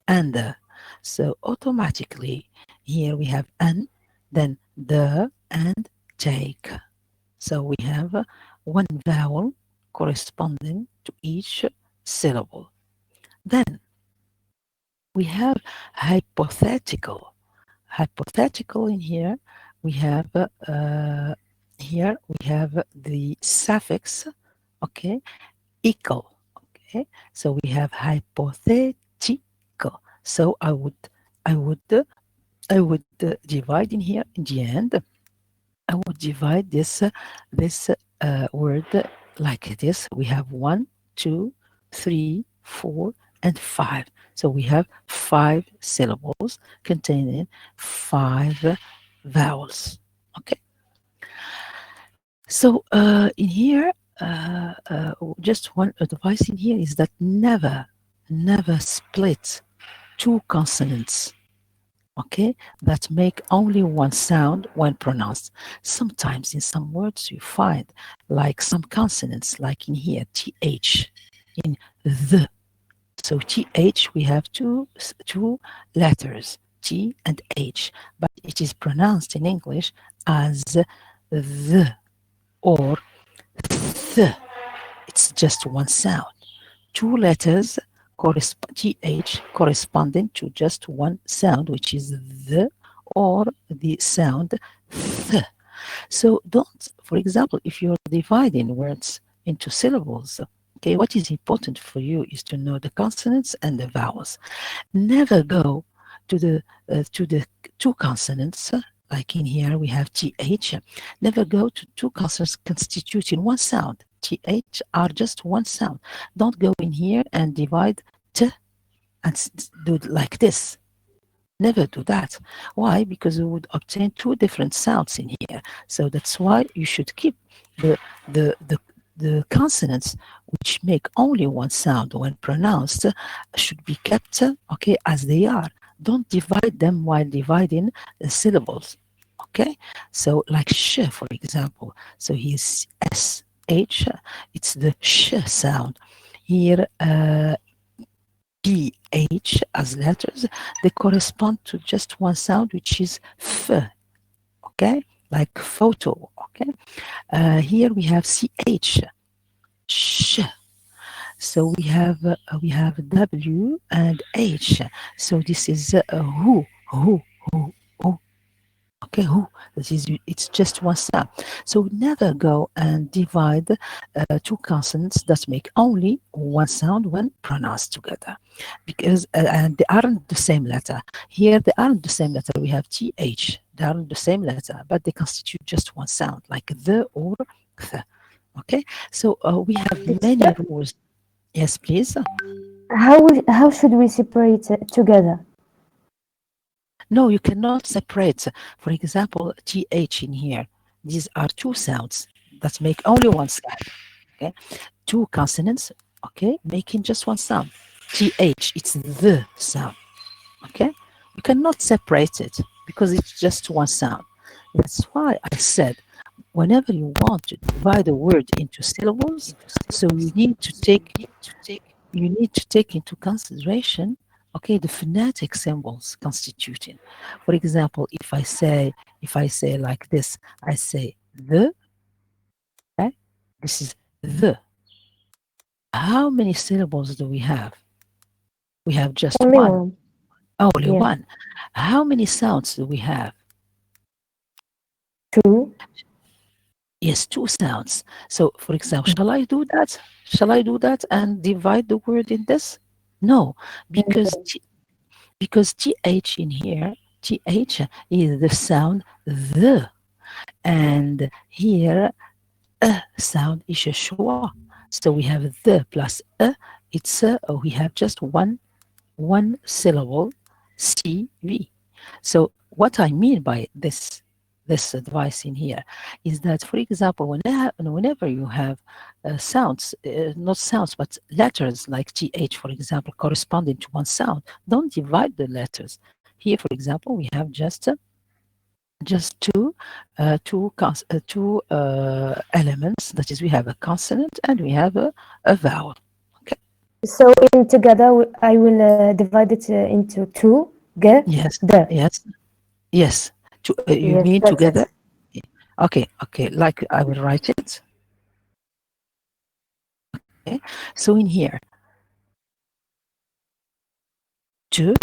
under. So automatically, here we have an, then the, and take. So we have one vowel corresponding to each syllable. Then we have hypothetical. Hypothetical in here, we have the suffix, okay, ical. Okay, so we have hypothetical. So I would divide in here in the end. I would divide this word like this. We have 1, 2, 3, 4, and 5. So we have 5 syllables containing 5 vowels. Okay. So in here, just one advice in here is that never split 2 consonants, okay, that make only one sound when pronounced. Sometimes in some words you find like some consonants, like in here, th, in the. So th, we have two letters, T and H, but it is pronounced in English as the or th. It's just one sound. Two letters th corresponding to just one sound, which is the or the sound th. So don't, for example, if you're dividing words into syllables, okay, what is important for you is to know the consonants and the vowels. Never go to the two consonants. Like in here, we have th. Never go to two consonants constituting one sound. Th are just one sound. Don't go in here and divide t and do it like this. Never do that. Why? Because we would obtain two different sounds in here. So that's why you should keep the the consonants which make only one sound when pronounced should be kept okay as they are. Don't divide them while dividing the syllables. Okay, so like sh, for example. So here's s h. It's the sh sound. Here ph as letters, they correspond to just one sound, which is f. Okay, like photo. Okay, here we have ch, sh. So we have w and h. So this is who. Okay, who? This is, it's just one sound. So never go and divide two consonants that make only one sound when pronounced together, because and they aren't the same letter. Here they aren't the same letter. We have th. They aren't the same letter, but they constitute just one sound, like the or th. Okay, so we have many rules. Yes, please. How should we separate it together? No, you cannot separate. For example, th in here. These are two sounds that make only one sound. Okay, two consonants. Okay, making just one sound. Th, it's the sound. Okay, you cannot separate it because it's just one sound. That's why I said, whenever you want to divide a word into syllables, so you need to take into consideration, okay, the phonetic symbols constituting. For example, if I say like this, I say the. Okay, this is the. How many syllables do we have? We have just Only one. one. Only Yeah. one. How many sounds do we have? Two. Yes, two sounds. So, for example, shall I do that? Shall I do that and divide the word in this? No, because th in here, th is the sound the, and here sound is a schwa. So we have the plus it's we have just one syllable, CV. So what I mean by this advice in here is that, for example, whenever you have sounds, not sounds, but letters like th, for example, corresponding to one sound, don't divide the letters. Here, for example, we have just two elements. That is, we have a consonant and we have a vowel. Okay. So in together, I will divide it into two. G. Yes. D. Yes. You Yes, mean that's together? it. Okay. Like I will write it. Okay. So in here, two.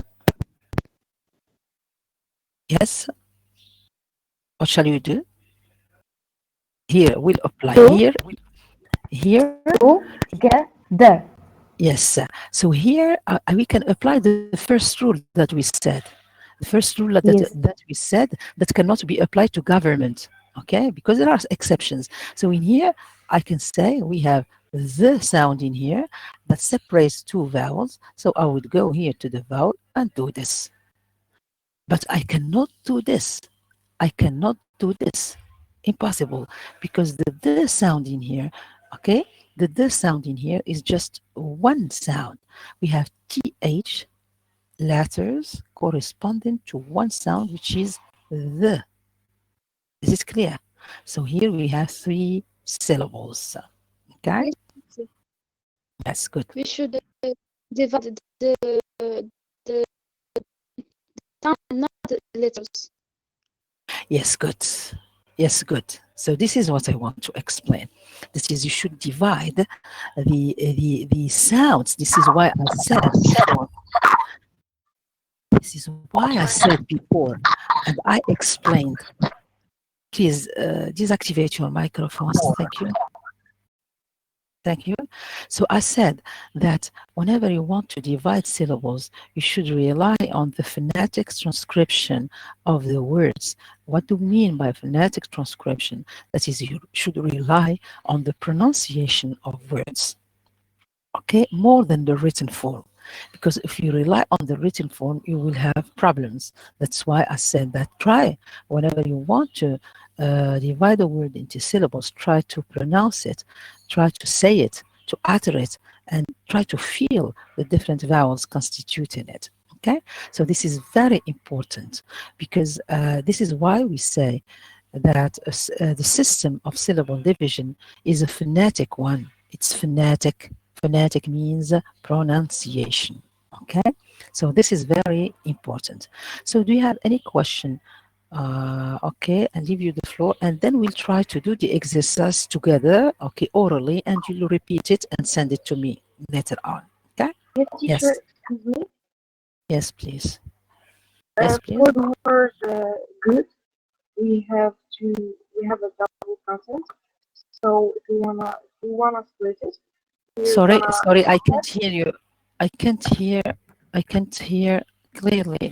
Yes. What shall you do? Here we'll apply Two. here. Two. G. D. Yes. So here we can apply the first rule that we said. The first rule Yes. that we said that cannot be applied to government. Okay, because there are exceptions. So in here, I can say we have the sound in here that separates two vowels. So I would go here to the vowel and do this. But I cannot do this. I cannot do this. Impossible, because the sound in here, okay, the sound in here is just one sound. We have th letters corresponding to one sound, which is the. Is it clear? So here we have three syllables. Okay. That's good. We should divide the sound, not the letters. Yes, good. Yes, good. So this is what I want to explain. This is you should divide the sounds. This is why I said before. This is why I said before, and I explained. Please deactivate your microphones. Thank you. Thank you. So I said that whenever you want to divide syllables, you should rely on the phonetic transcription of the words. What do we mean by phonetic transcription? That is, you should rely on the pronunciation of words, okay, more than the written form. Because if you rely on the written form, you will have problems. That's why I said that try, whenever you want to divide a word into syllables, try to pronounce it, try to say it, to utter it, and try to feel the different vowels constituting it. Okay, so this is very important, because this is why we say that the system of syllable division is a phonetic one. It's phonetic. Phonetic means pronunciation. Okay, so this is very important. So do you have any question? Okay, I'll leave you the floor, and then we'll try to do the exercise together, okay, orally, and you'll repeat it and send it to me later on. Okay? Yes, teacher, excuse me. Yes, please. Yes, please. For the word good, we have a double consonant. So if we wanna split it. Sorry, I can't hear you. I can't hear clearly.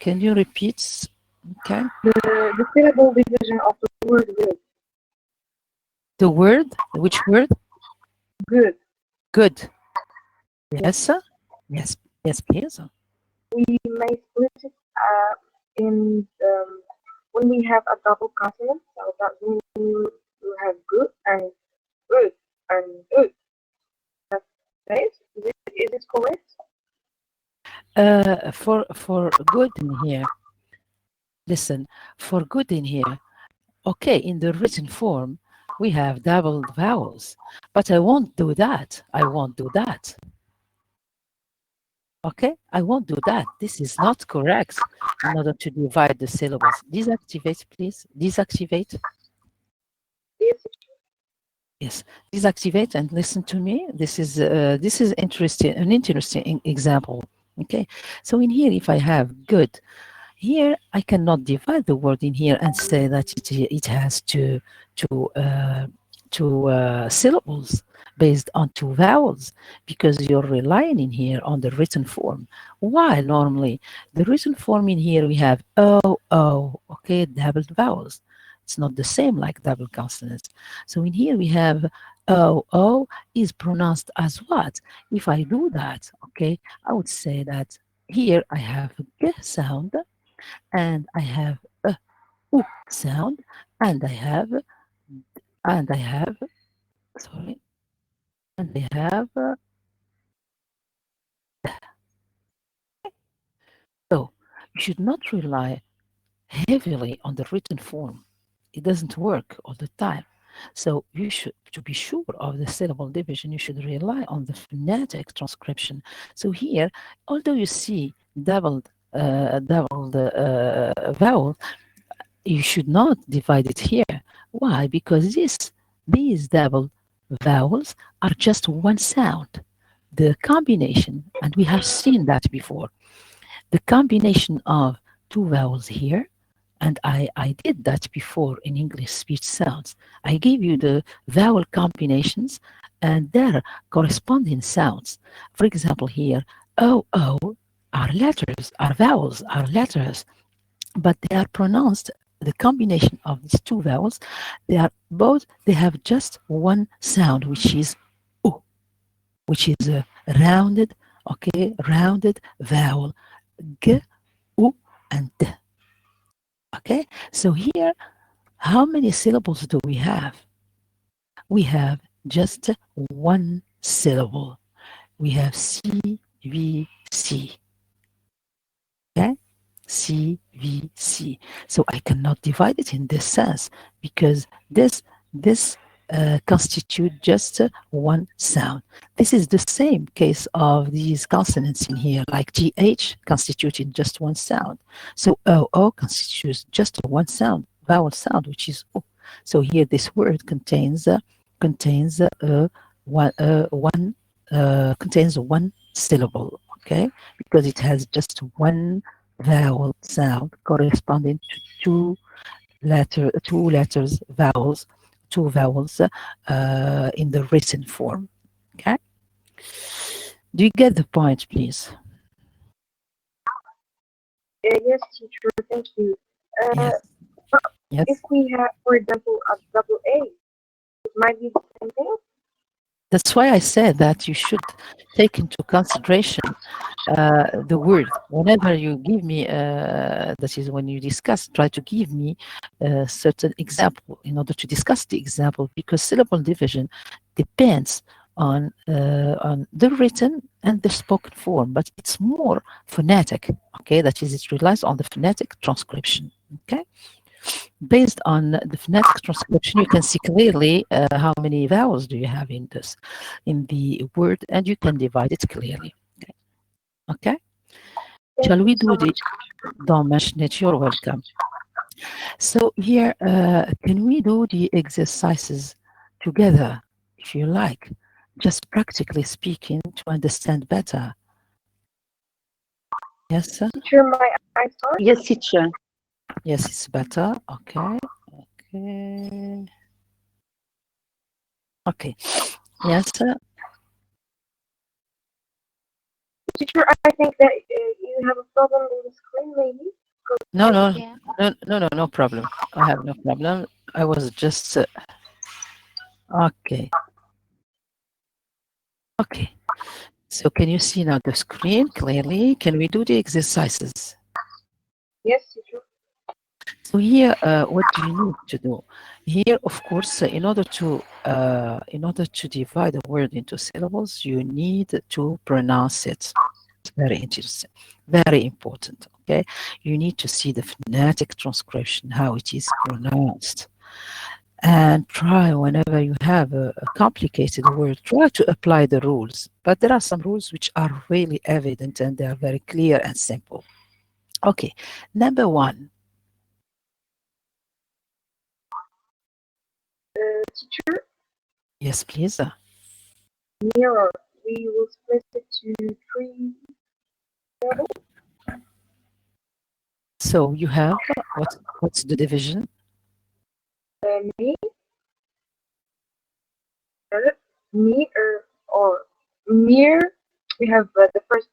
Can you repeat? Okay. The syllable division of the word good. The word? Which word? Good. Good. Yes, sir. Yes, please. We may split it in when we have a double consonant. So that means you have good and good and good. That's right? Is it correct? For good in here. Listen, for good in here. Okay, in the written form, we have doubled vowels, but I won't do that. I won't do that. Okay, I won't do that. This is not correct in order to divide the syllables. Deactivate, please. Deactivate. Yes, deactivate and listen to me. This is interesting, an interesting example. Okay, so in here, if I have good, here I cannot divide the word in here and say that it has two syllables based on two vowels, because you're relying in here on the written form. Why normally the written form in here we have o, okay, doubled vowels. It's not the same like double consonants. So in here we have o is pronounced as what? If I do that, okay, I would say that here I have a g sound, and I have a u sound, and I have sorry, and I have so you should not rely heavily on the written form. It doesn't work all the time. So you should, to be sure of the syllable division, you should rely on the phonetic transcription. So here, although you see doubled vowel, you should not divide it here. Why? Because these double vowels are just one sound. The combination, and we have seen that before, the combination of two vowels here, and I did that before in English speech sounds. I gave you the vowel combinations and their corresponding sounds. For example, here, O are letters, are vowels, are letters, but they are pronounced, the combination of these two vowels, they have just one sound, which is U, which is a rounded, okay, rounded vowel. G, U, and D. Okay, so here, how many syllables do we have? We have just one syllable. We have C, V, C. Okay, C, V, C. So I cannot divide it in this sense, because this constitute just one sound. This is the same case of these consonants in here, like GH constituting just one sound. So OO constitutes just one sound. vowel sound, which is O. So here this word contains one syllable, okay, because it has just one vowel sound corresponding to two letters, two vowels in the written form. Okay, do you get the point, please? Yes, teacher, thank you. Yes. Yes. If we have, for example, a double A, it might be the same thing. That's why I said that you should take into consideration the word. Whenever you give me, that is when you discuss, try to give me a certain example in order to discuss the example, because syllable division depends on the written and the spoken form, but it's more phonetic, okay? That is, it relies on the phonetic transcription, okay? Based on the phonetic transcription, you can see clearly how many vowels do you have in the word, and you can divide it clearly. Okay. Shall we do the Domashnet? You're welcome. So here, can we do the exercises together, if you like, just practically speaking, to understand better? Yes, sir? Teacher, my eyes are? Yes, teacher. Yes, it's better. Okay. Okay. Okay. Yes, sir. Teacher, I think that you have a problem with the screen, maybe? No, no, Yeah. no problem. I have no problem. I was just okay. Okay. So can you see now the screen clearly? Can we do the exercises? Yes, teacher. So here, what do you need to do? Here, of course, in order to divide a word into syllables, you need to pronounce it. It's very interesting, very important. Okay, you need to see the phonetic transcription, how it is pronounced, and try whenever you have a complicated word, try to apply the rules. But there are some rules which are really evident and they are very clear and simple. Okay, number one. Teacher, Yes, please. mirror. We will split it to 3 syllables. So you have what's the division? Me, or mere. We have the first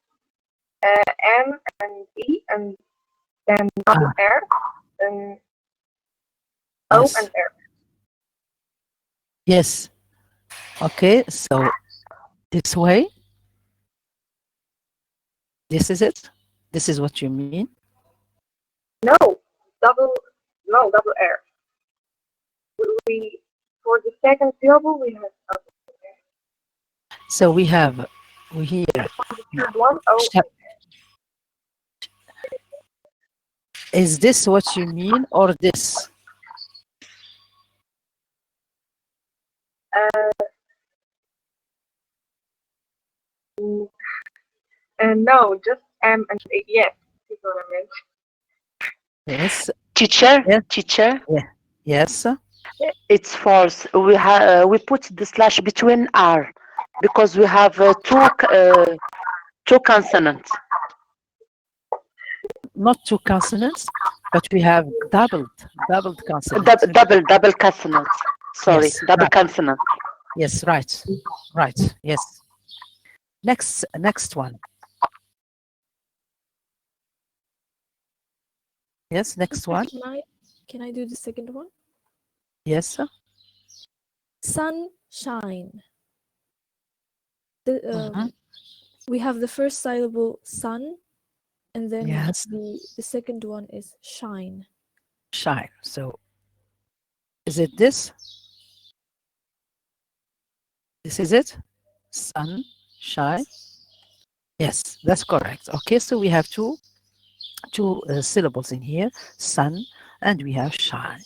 M and E, and then double R, and O Yes. and R. Yes. Okay, so this way. This is it? This is what you mean? No, double R. We for the second syllable we have double R. So we have here. Third one, O. Is this what you mean or this? No, just M and A. Yes, that's what I meant. Yes. Teacher, Yeah. teacher, Yeah. Yes. it's false. We put the slash between R because we have two consonants. Not two consonants, but we have doubled consonants. Double consonants. Sorry, Yes, double right. consonant. Yes, right. Yes. Next one. Yes, next one. Can I do the second one? Yes, sir. Sunshine. Mhm. We have the first syllable sun, and then Yes. the second one is shine. Shine. So is it this? This is it? Sun, shine. Yes, that's correct. Okay, so we have two syllables in here, sun, and we have shine.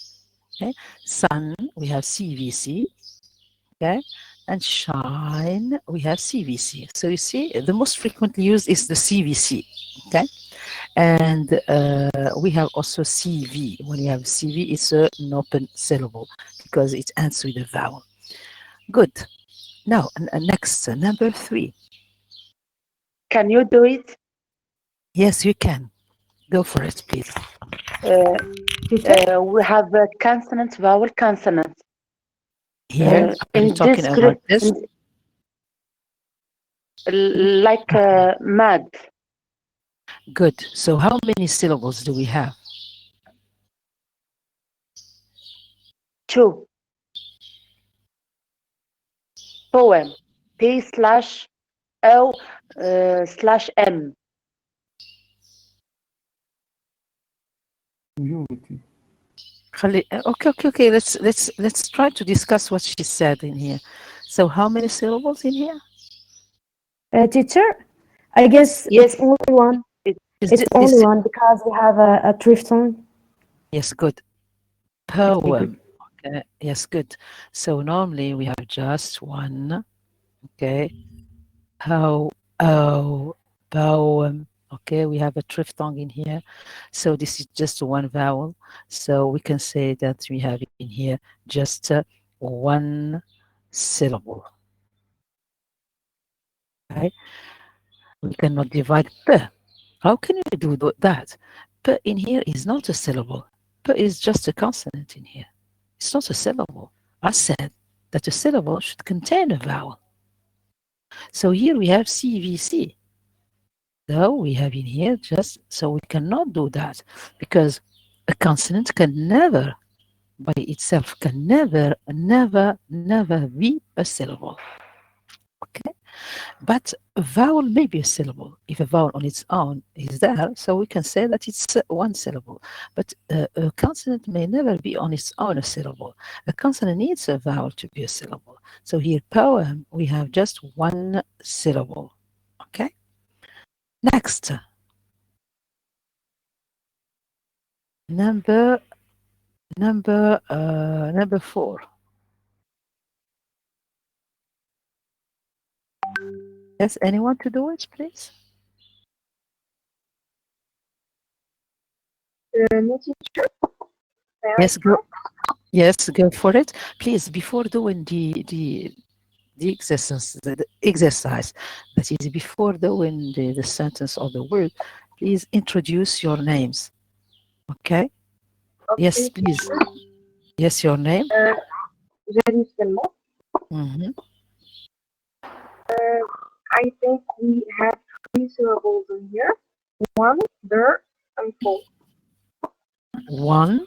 Okay, sun, we have CVC. Okay, and shine, we have CVC. So you see, the most frequently used is the CVC. Okay, And we have also CV. When you have CV, it's an open syllable because it ends with a vowel. Good. Now, next, number 3. Can you do it? Yes, you can. Go for it, please. We have a consonant, vowel, consonant. Here, are you talking about this? Like mad. Good. So how many syllables do we have? 2. Poem. P/O/M. Okay. Let's try to discuss what she said in here. So how many syllables in here? Teacher, I guess Yes. it's only one. It's only one because we have a diphthong. Yes, good. Poem. Okay. Yes, good. So normally we have just one. Okay. Poem. Okay, we have a diphthong in here. So this is just one vowel. So we can say that we have in here just one syllable. Okay. We cannot divide p. How can we do that? P in here is not a syllable. P is just a consonant in here. It's not a syllable. I said that a syllable should contain a vowel. So here we have CVC. So we have in here just, so we cannot do that because a consonant can never, by itself, can never be a syllable. Okay? But a vowel may be a syllable. If a vowel on its own is there, so we can say that it's one syllable. But a consonant may never be on its own a syllable. A consonant needs a vowel to be a syllable. So here, poem, we have just one syllable. Okay? Next. Number 4. Yes, anyone to do it, please? No, teacher. Yes, go for it. Please, before doing the exercise, that is before doing the sentence or the word, please introduce your names. Okay? Yes, please. Yes, your name. Mm-hmm. I think we have 3 syllables in here. 1, there, and full. 1,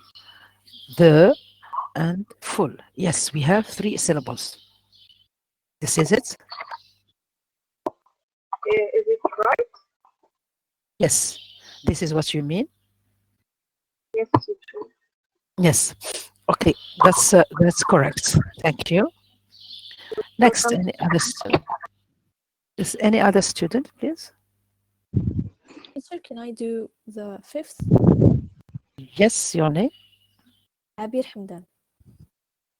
the, and full. Yes, we have 3 syllables. This is it? Is it right? Yes. This is what you mean? Yes, teacher. Yes. Okay, that's correct. Thank you. Next, any other student? Is any other student, please? Teacher, can I do the 5th? Yes, your name? Abir Hamdan.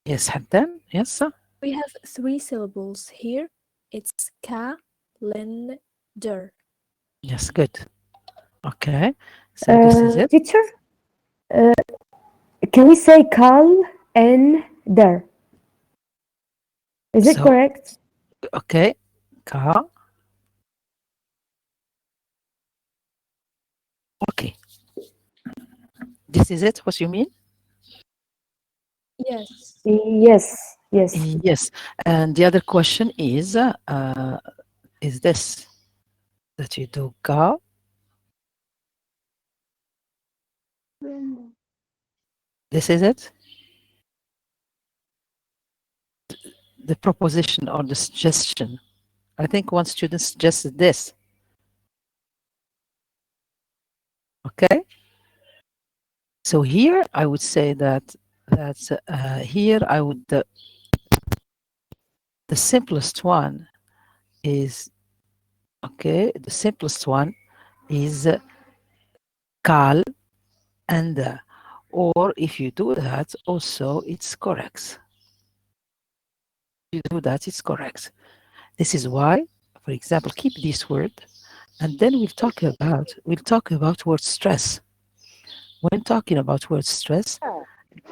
Yes, Hamdan. Yes, sir. We have 3 syllables here. It's calendar. Yes, good. Okay, so this is it. Teacher, can we say kal and der? Is it correct? Okay, ka. Okay. This is it, what you mean? Yes. Yes. And the other question is this, that you do ka? This is it? The proposition or the suggestion. I think one student suggested this. Okay? So here I would say that here I would the simplest one is the simplest one is kal and or if you do that also it's correct. If you do that, it's correct. This is why, for example, keep this word. And then we'll talk about word stress. When talking about word stress,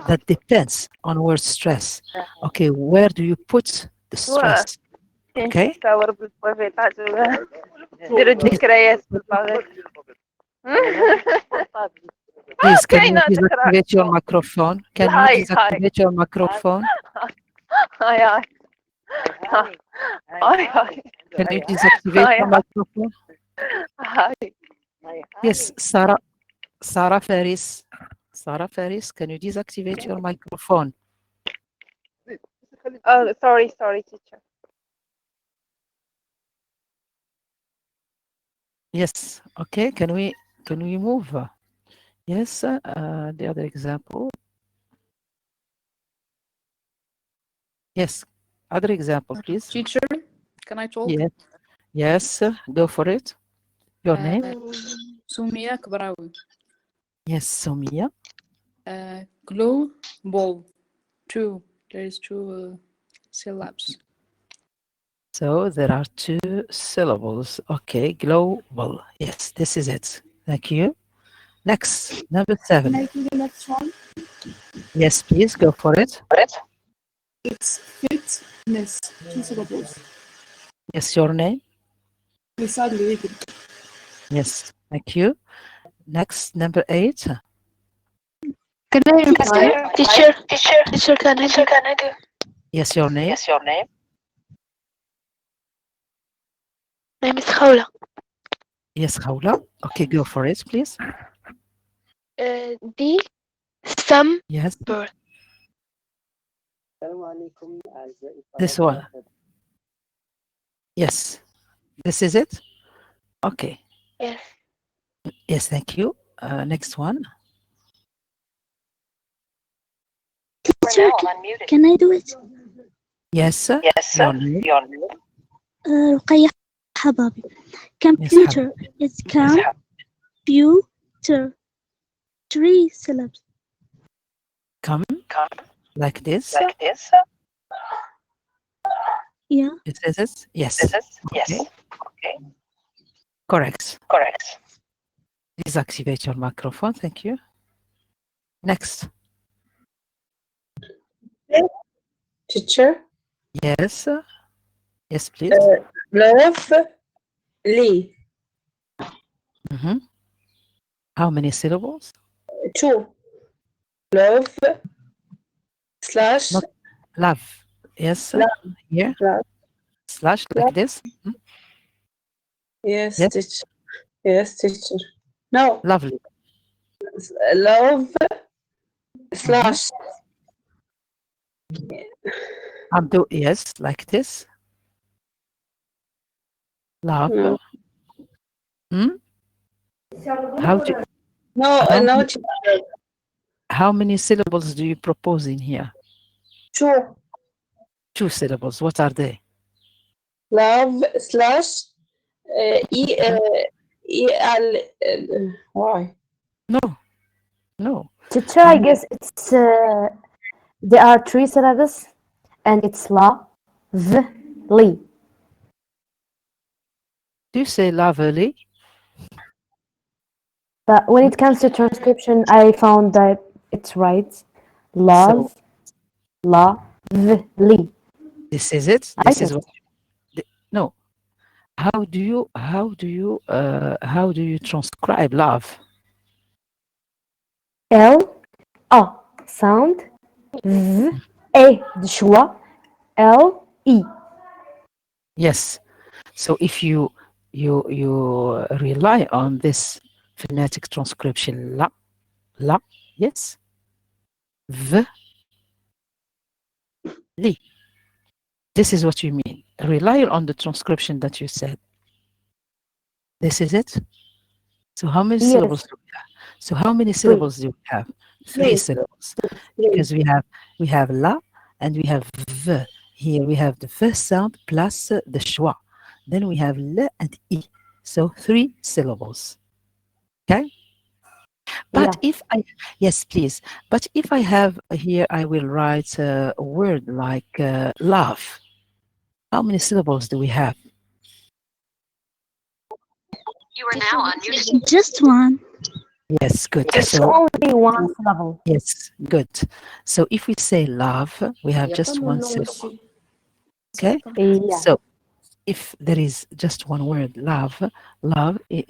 that depends on word stress. Okay, where do you put the stress? Okay. Please, can you deactivate your microphone? Can you deactivate your microphone? Can you deactivate your microphone? Yes, Sarah Faris. Sarah Faris, can you deactivate your microphone? Oh, sorry, teacher. Yes. Okay. Can we move? Yes. The other example. Yes. Other example, please. Teacher, can I talk? Yes. Yes. Go for it. Your name? Sumia Kbarawi. Yes, Sumia. Global. Two. There is two syllables. So there are two syllables. Okay. Global. Yes, this is it. Thank you. Next, number 7. Can I do the next one? Yes, please go for it. It's fitness. 2 syllables. Yes, your name? Misal Luigi. Yes, thank you. Next, number 8. Can I reply? Teacher, can I do? Yes, your name? Name is Khawla. Yes, Khawla. Okay, go for it, please. December. Yes. This one. Yes. This is it? Okay. Yes. Yes, thank you. Next one. Teacher, can I do it? Yes, sir. Your name? رقية حبابي. Computer. It's computer. 3 syllables. Come. Like this? Yeah. Is it? Yes. Okay. Correct. Deactivate your microphone. Thank you. Next. Teacher? Yes. Yes, please. Lovely. How many syllables? 2. Love slash. Love. Yes. Here. Love. Slash like this. Yes, teacher. Yes, teacher. No. Lovely. Love slash. Yes, like this. Love. No. No, teacher. How many syllables do you propose in here? 2. 2 syllables. What are they? Love slash why? No. Teacher, I guess it's there are 3 syllables, and it's la, v, li. Do you say lovely? But when it comes to transcription, I found that it's right. Love, la, v, li. This is it. This is what. No. How do you transcribe love? L, A sound, V, A de choix, L, I. Yes. So if you rely on this phonetic transcription, la, yes, v, li. This is what you mean. Rely on the transcription that you said. This is it. So how many syllables do we have? So how many syllables do we have? 3 syllables. Because we have la and we have v. Here we have the first sound plus the schwa. Then we have le and I. So 3 syllables. Okay? But if yes, please. But if I have here, I will write a word like love. How many syllables do we have? Just one. Yes, good. It's So only one syllable. yes, good. So if we say love, we have just one syllable. Okay. Yeah. So if there is just one word, love,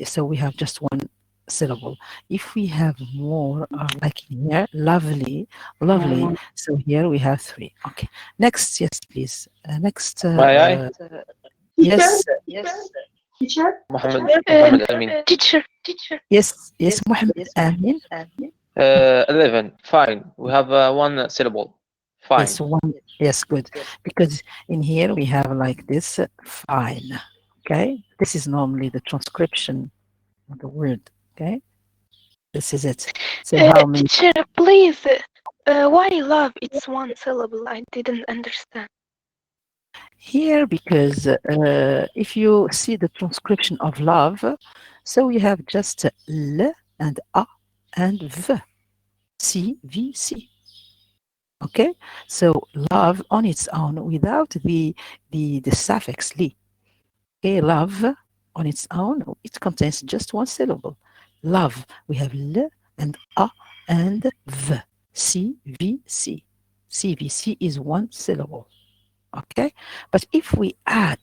so we have just one syllable. If we have more, like here, lovely, so here we have three. Okay. Next, yes, please. Next. May I? Yes. Mohammed Amin. Teacher. Yes. Mohammed Amin. 11. Fine. We have one syllable. Fine. Yes, one. Yes, good. Because in here we have like this, fine. Okay. This is normally the transcription of the word. Okay. This is it. So how many? Teacher, please. Why love? It's one syllable. I didn't understand. Here, because if you see the transcription of love, so you have just L and A and V. C, V, C. Okay, so love on its own without the suffix li. Okay, love on its own, it contains just one syllable. Love, we have L and A and V. C, V, C. C, V, C is one syllable. Okay, but if we add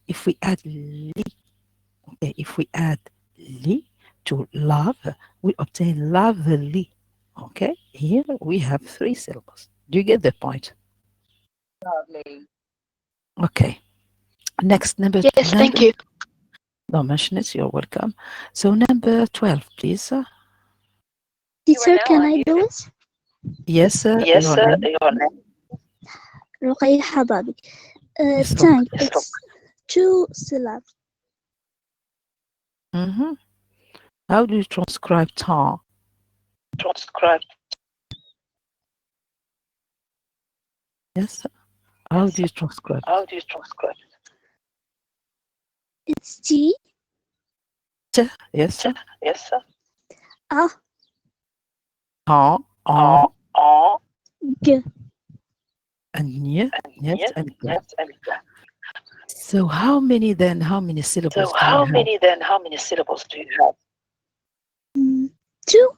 li, okay, if we add li to love, we obtain lovely. Okay, here we have three syllables. Do you get the point? Lovely. Okay. Next, number. Yes, thank you. Don't mention it. You're welcome. So number 12, please. Teacher, can I do it? Yes, your name. Ruqayya Hababi. Yes, Tongue. Ruqayya. It's two syllables. How do you transcribe tongue? Yes. How do you transcribe? It's T. Yes. A. Tongue. G. And nye. Yes. And g. So how many syllables? How many syllables do you have? Two.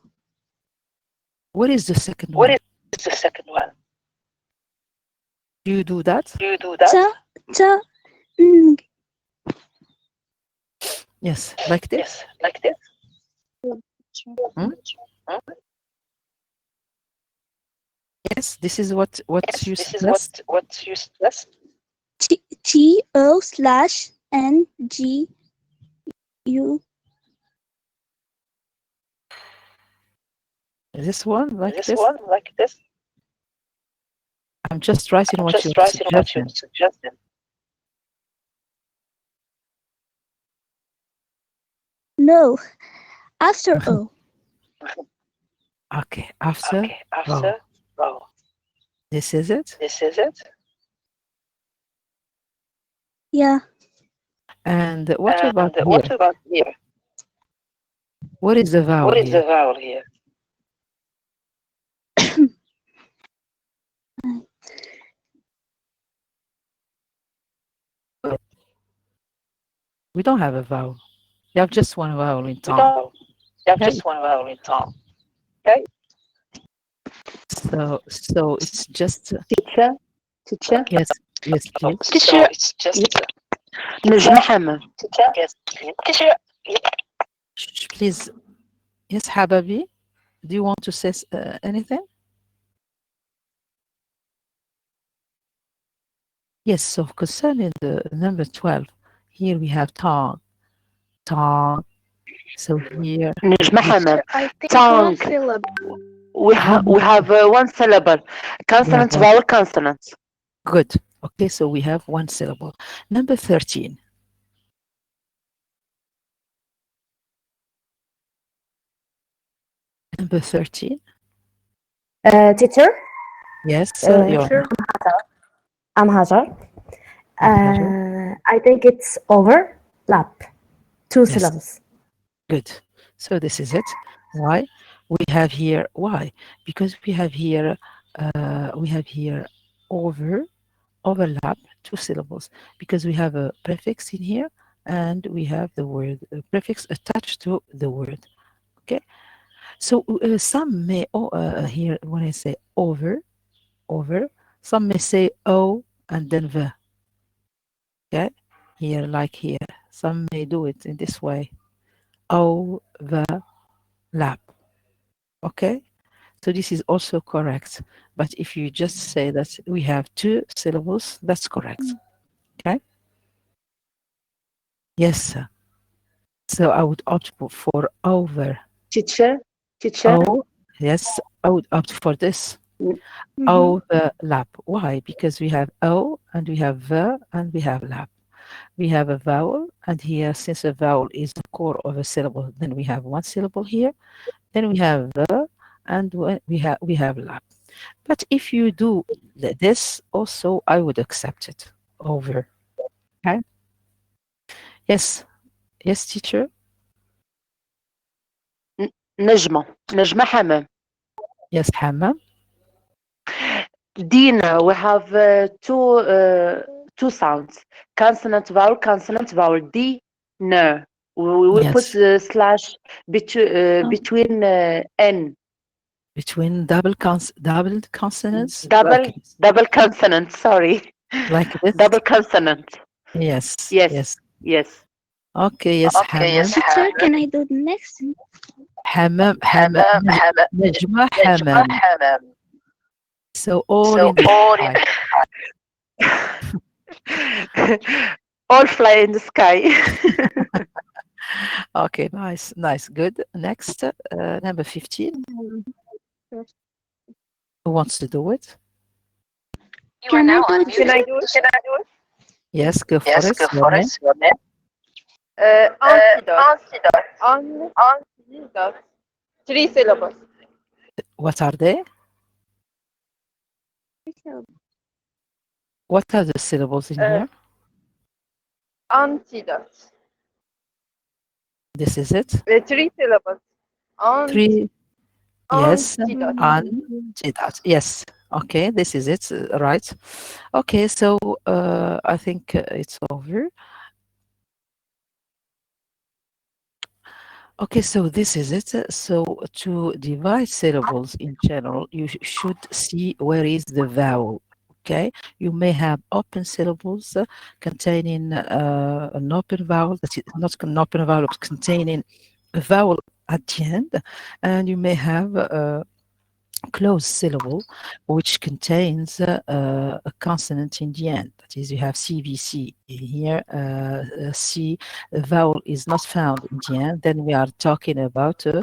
What is the second one? What is the second one? Do you do that? Ta. Ta. Yes, like this. Yes, this is what you stress. What you stress? T-O slash N-G-U. This one like This this. one like this. I'm just writing what you suggested. No. After O. Okay, after. Oh. This is it. Yeah. And what about here? What about here? What is the vowel What is here? the vowel here? We don't have a vowel. You have just one vowel in We tongue. don't. You have Okay. just one vowel in tongue. Okay. So it's just. Teacher. Yes, please. Teacher. It's just. Najma. Teacher. Yes. Teacher. Shh, please. Yes, Hababi. Do you want to say anything? Yes. So concerning the number 12, here we have tongue. So here. Najma. I think Tongue. one syllable. We have one syllable. Consonants, Yeah, vowel, consonants. Good. Okay, so we have one syllable. Number 13. Number 13. Teacher? Yes, I'm Hajar. I think it's overlap. Two Yes. syllables. Good. So this is it. Why? We have here why? Because we have here overlap, two syllables. Because we have a prefix in here and we have the word prefix attached to the word. Okay, so some may here when I say over, some may say o and then the. Okay, here like here, some may do it in this way, o the lap. Okay, so this is also correct. But if you just say that we have two syllables, that's correct. Okay. Yes, sir. So I would opt for over. Teacher. Oh, yes, I would opt for this. Overlap. Why? Because we have O and we have the and we have lap. We have a vowel, and here, since a vowel is the core of a syllable, then we have one syllable here. Then we have the, and we have lap. But if you do this, also I would accept it. Over. Okay. Yes. Yes, teacher. نجمة حمام. Yes, حمام. Dina, we have two sounds: consonant vowel. D, no. We Yes. put slash between n. Between doubled consonants. Double consonant. Sorry. Like this. Double consonant. Yes. Yes. Okay. Yes. حمام. Teacher, can I do the next? حمام. نجمة حمام. So all in the sky. All fly in the sky. Okay, nice, good. Next, number 15. Who wants to do it? Can I do it? Can I do it? Yes, go for it. Antidote. 3 syllables. What are they? What are the syllables in here? Antidote. This is it? 3 syllables. 3. Yes. Antidote. Antidote. Yes. Okay, this is it. Right. Okay, so I think it's over. Okay, so this is it. So to divide syllables in general, you should see where is the vowel. Okay, you may have open syllables containing an open vowel, that is not an open vowel, but containing a vowel at the end, and you may have a closed syllable which contains a consonant in the end. That is, you have CVC here. C vowel is not found in the end. Then we are talking about a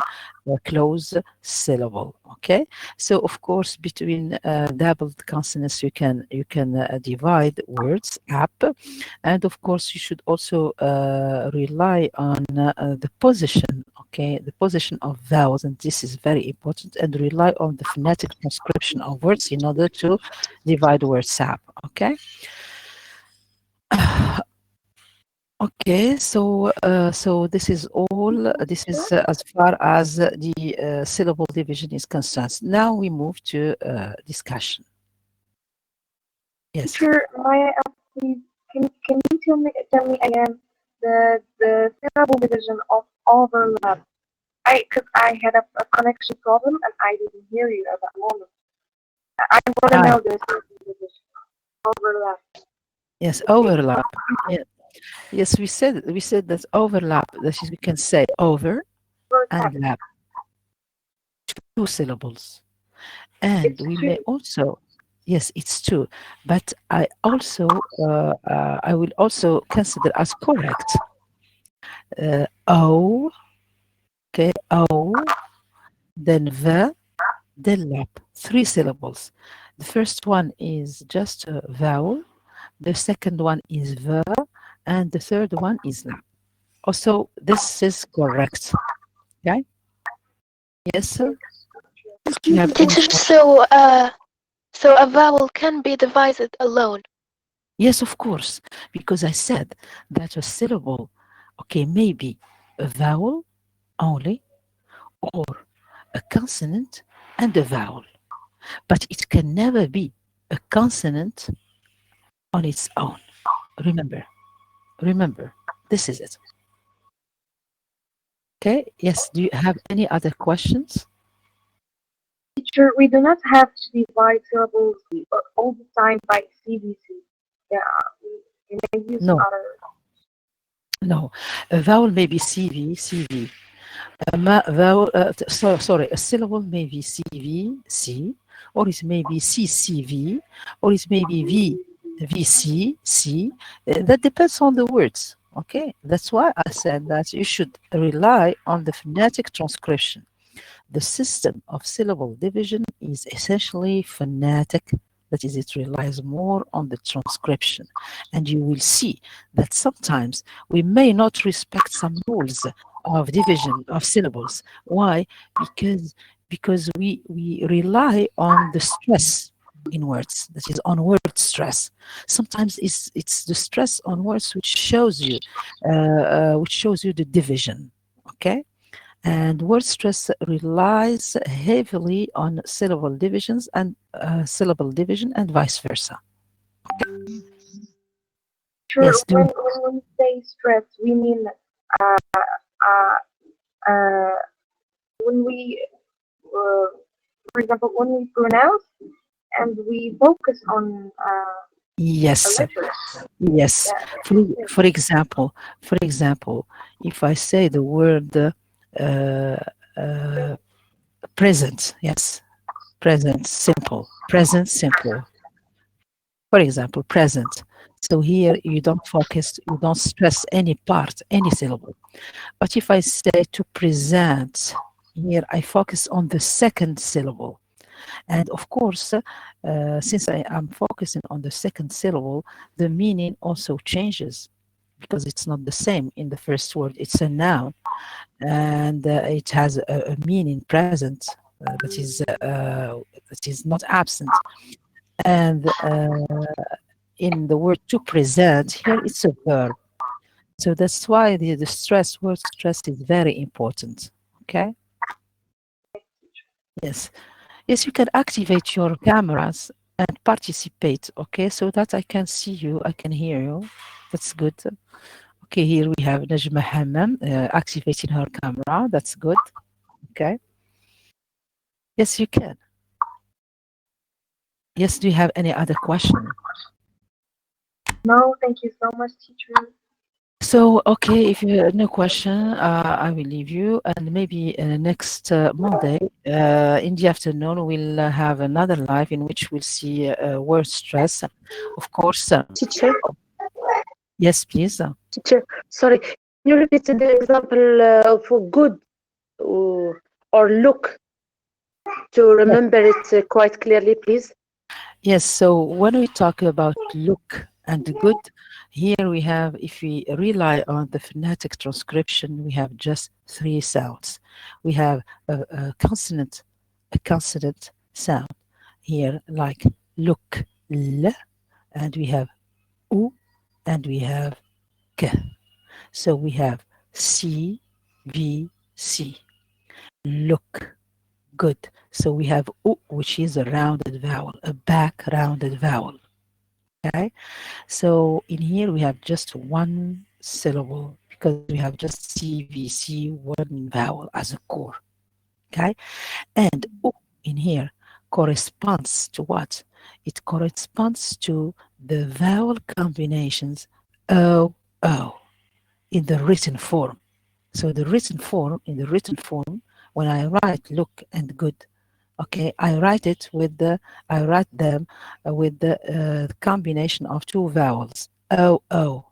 closed syllable. Okay. So of course, between doubled consonants, you can divide words up, and of course, you should also rely on the position. Okay, the position of vowels, and this is very important, and rely on the phonetic transcription of words in order to divide words up. Okay. Okay, so this is all. This is as far as the syllable division is concerned. Now we move to discussion. Yes. Teacher, may I ask please? Can you tell me again the syllable division of overlap? Because I had a connection problem and I didn't hear you at that moment. I want to know the syllable division. Overlap. Yes, overlap. Yeah. Yes, we said that overlap. That is, we can say over and lap. 2 syllables, and we may also. Yes, it's 2, but I also I will also consider as correct. O. Okay, O, then the, then lap. 3 syllables. The first one is just a vowel. The second one is the, and the third one is lap. Also, this is correct. Okay? Yes, sir? Teacher, so a vowel can be divided alone. Yes, of course, because I said that a syllable, okay, maybe a vowel only, or a consonant and a vowel, but it can never be a consonant on its own. Remember. This is it. Okay, yes, do you have any other questions? Teacher, we do not have to divide syllables all the time by CVC. Yeah, we may use No. other. No, a vowel may be CV. Vowel, sorry, a syllable may be C, or it may be CCV, or it may be VC. That depends on the words. Okay, that's why I said that you should rely on the phonetic transcription. The system of syllable division is essentially phonetic. That is, it relies more on the transcription. And you will see that sometimes we may not respect some rules of division of syllables. Why? Because we rely on the stress in words, that is on word stress. Sometimes it's the stress on words which shows you the division. Okay, and word stress relies heavily on syllable divisions and syllable division and vice versa. Sure, Yes, when we say stress, we mean uh, uh, when we, for example, when we pronounce and we focus on yes, yes. For example, if I say the word present, yes, present simple. For example, present. So here you don't focus, you don't stress any part, any syllable. But if I say to present, here I focus on the second syllable. And of course, since I am focusing on the second syllable, the meaning also changes because it's not the same in the first word. It's a noun and it has a meaning present that is not absent. And in the word to present, here it's a verb. So that's why the word stress is very important. Okay? Yes. Yes, you can activate your cameras and participate, okay? So that I can see you, I can hear you. That's good. Okay, here we have Najma Hammam activating her camera. That's good. Okay. Yes, you can. Yes, do you have any other question? No, thank you so much, teacher. So, okay, if you have no question, I will leave you. And maybe next Monday in the afternoon, we'll have another live in which we'll see word stress. Of course. Teacher? Yes, please. Teacher, sorry. Can you repeat the example for good or look to remember it quite clearly, please? Yes, so when we talk about look and good, here we have, if we rely on the phonetic transcription, we have just three sounds. We have a consonant sound here, like look, l, and we have u, and we have k. So we have c, v, c. Look, good. So we have u, which is a rounded vowel, a back rounded vowel. Okay, so in here we have just one syllable because we have just CVC, one vowel as a core. Okay, and U in here corresponds to what? It corresponds to the vowel combinations O, O in the written form. So in the written form, when I write look and good, okay, I write them with the combination of two vowels, O, O,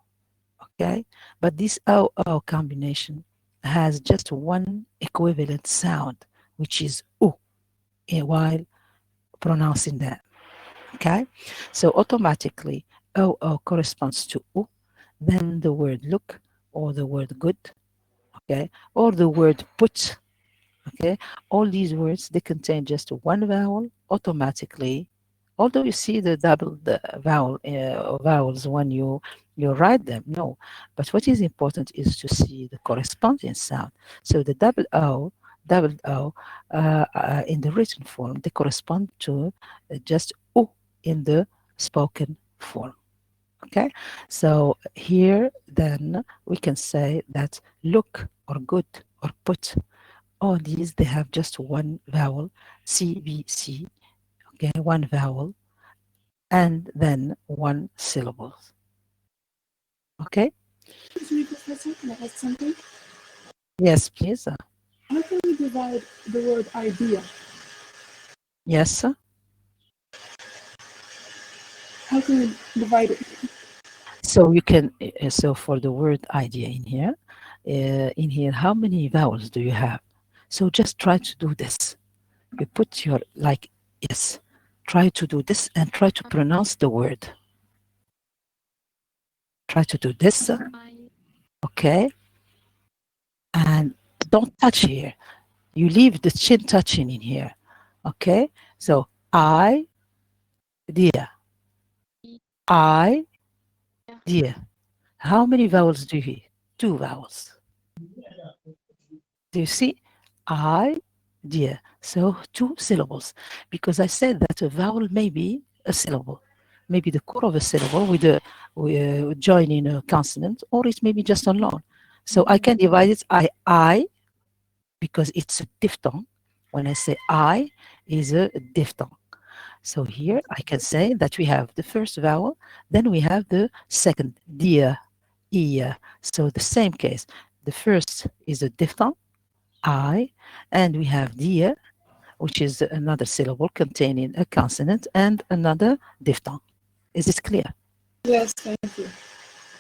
okay? But this O, O combination has just one equivalent sound, which is U, while pronouncing that, okay? So automatically, O, O corresponds to U, then the word look, or the word good, okay? Or the word put, okay, all these words, they contain just one vowel automatically, although you see the double vowels when you write them. No, but what is important is to see the corresponding sound. So the double o in the written form, they correspond to just u in the spoken form. Okay, so here then we can say that look or good or put, all these they have just one vowel, C, B, C, okay, one vowel, and then one syllable. Okay? Excuse me, Professor, can I ask something? Yes, please. How can we divide the word idea? Yes. How can we divide it? So you can, so for the word idea in here, how many vowels do you have? So just try to do this. You put your, like, yes, try to do this and try to pronounce the word. Try to do this, okay? And don't touch here. You leave the chin touching in here, okay? So I, dear. I, dear. How many vowels do you hear? 2 vowels. Do you see? I, dear. So 2 syllables. Because I said that a vowel may be a syllable. Maybe the core of a syllable with a joining a consonant, or it may be just alone. So I can divide it I, because it's a diphthong. When I say I, is a diphthong. So here I can say that we have the first vowel, then we have the second, dia, ia. So the same case. The first is a diphthong, I, and we have dia, which is another syllable containing a consonant and another diphthong. Is it clear? Yes, thank you.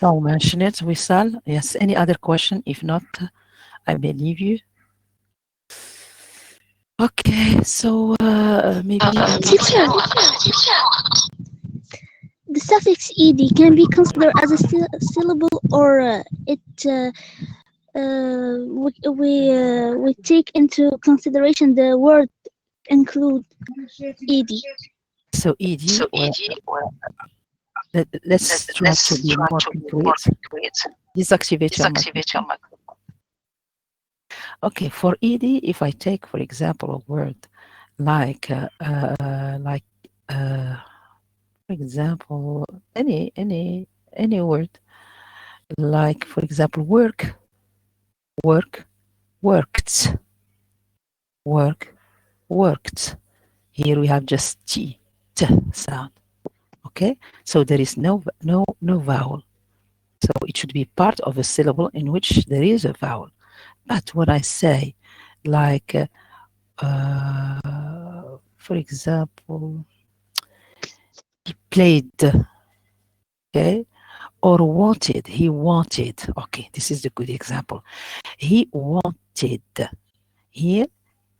Don't mention it, Wissal. Yes, any other question? If not, I may leave you. Okay, so maybe... Teacher, the suffix ed can be considered as a syllable, or we take into consideration the word include ed. So ed, let's try to be more concrete. Deactivate your microphone. Okay, for ed, if I take, for example, a word like, for example, any word, like, for example, work, worked, worked. Here we have just t sound. Okay, so there is no vowel. So it should be part of a syllable in which there is a vowel. But when I say, like, for example, he played, okay, or wanted, he wanted. Okay, this is a good example. He wanted. Here,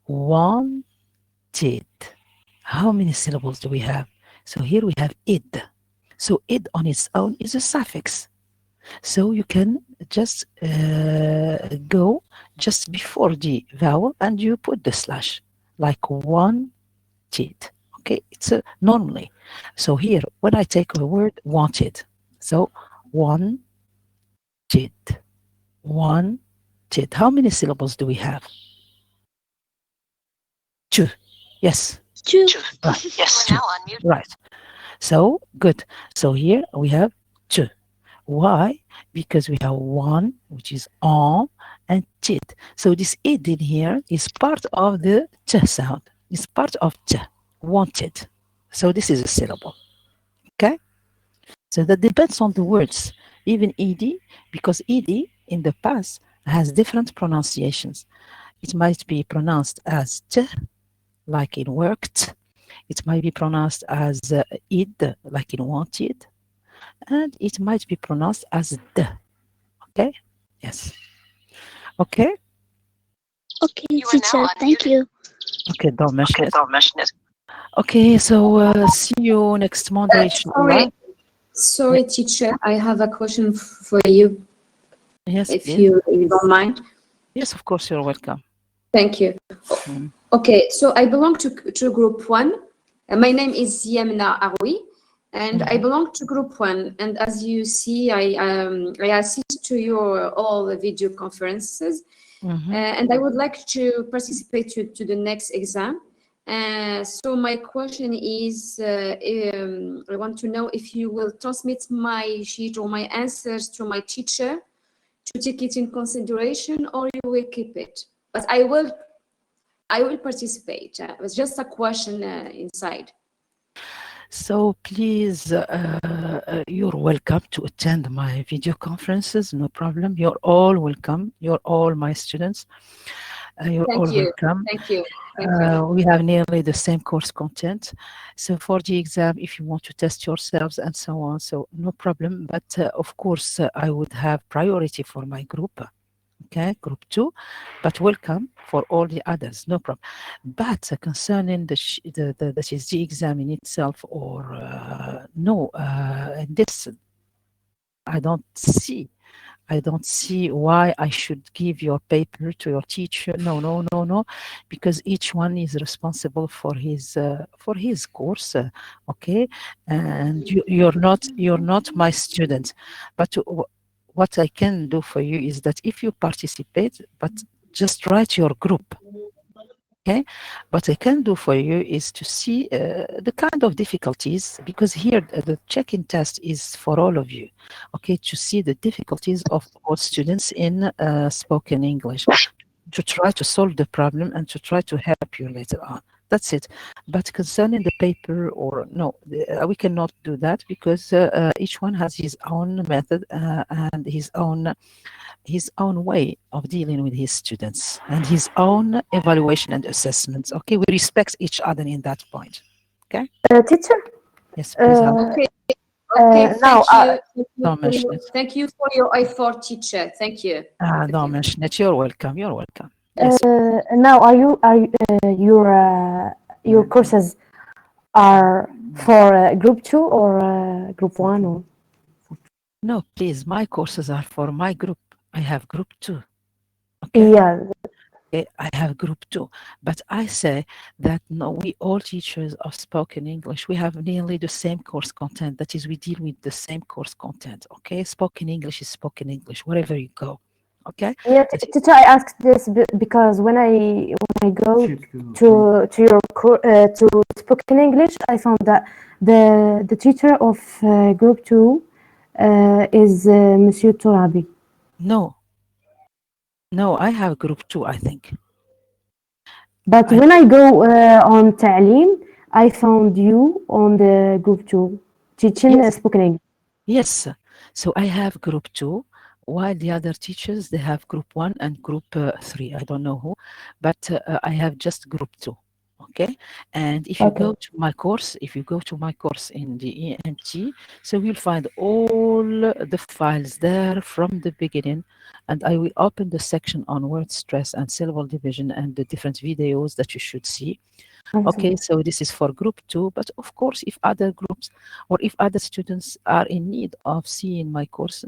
wanted. How many syllables do we have? So here we have id. So id on its own is a suffix. So you can just go just before the vowel and you put the slash, like wanted. Okay, it's normally. So here, when I take a word wanted, so wanted. How many syllables do we have? 2. Yes. 2. Right. Yes. 2. Right. So good. So here we have 2. Why? Because we have 1, which is on, and tit. So this id in here is part of the t sound. It's part of t, wanted. So this is a syllable. Okay? So that depends on the words. Even ed, because ed in the past has different pronunciations. It might be pronounced as t, like in worked. It might be pronounced as id, like in wanted. And it might be pronounced as d. Okay? Yes. Okay? Okay, teacher, thank you. Okay, don't mention it. Okay, so see you next Monday. Sorry, teacher, I have a question for you. Yes, if please. you don't mind. Yes, of course, you're welcome. Thank you. Okay, so I belong to group 1. My name is Yemna Arwi, and I belong to group 1. And as you see, I assist to your all the video conferences, and I would like to participate to the next exam. So my question is, I want to know if you will transmit my sheet or my answers to my teacher to take it in consideration, or you will keep it. But I will participate. It's just a question inside. So please, you're welcome to attend my video conferences, no problem. You're all welcome. You're all my students. You're all welcome. Thank you. Thank you. We have nearly the same course content. So for the exam, if you want to test yourselves and so on, so no problem. But of course, I would have priority for my group. Okay, group 2, but welcome for all the others, no problem. But concerning that is the exam in itself, or this I don't see why I should give your paper to your teacher. No, because each one is responsible for his course. Okay, and you're not my student, but what I can do for you is that if you participate, but just write your group. Okay, what I can do for you is to see the kind of difficulties, because here the check-in test is for all of you. Okay, to see the difficulties of all students in spoken English, to try to solve the problem and to try to help you later on. That's it. But concerning the paper, or no, we cannot do that, because each one has his own method and his own way of dealing with his students and his own evaluation and assessments. Okay, we respect each other in that point. Okay. Teacher. Yes, please. Okay. Now, Thank you for your effort, teacher. Thank you. Don't mention it. You're welcome. You're welcome. Now, your courses are for group 2 or group 1? Or? No, please. My courses are for my group. I have group 2. Okay. Yeah. Okay, I have group 2, but I say that no, we all teachers of spoken English, we have nearly the same course content. That is, we deal with the same course content. Okay, spoken English is spoken English wherever you go. Okay. Yeah, teacher, I asked this because when I go to your to spoken English, I found that the teacher of group 2 is Monsieur Tourabi. No, I have group 2, I think. But when I go on Ta'lim, I found you on the group 2 teaching spoken English. Yes, so I have group 2, while the other teachers, they have group 1 and group 3. I don't know who, but I have just group 2. Okay, and if you go to my course, in the ENT, so you'll find all the files there from the beginning, and I will open the section on word stress and syllable division and the different videos that you should see. Okay, so this is for group 2, but of course, if other groups or if other students are in need of seeing my course,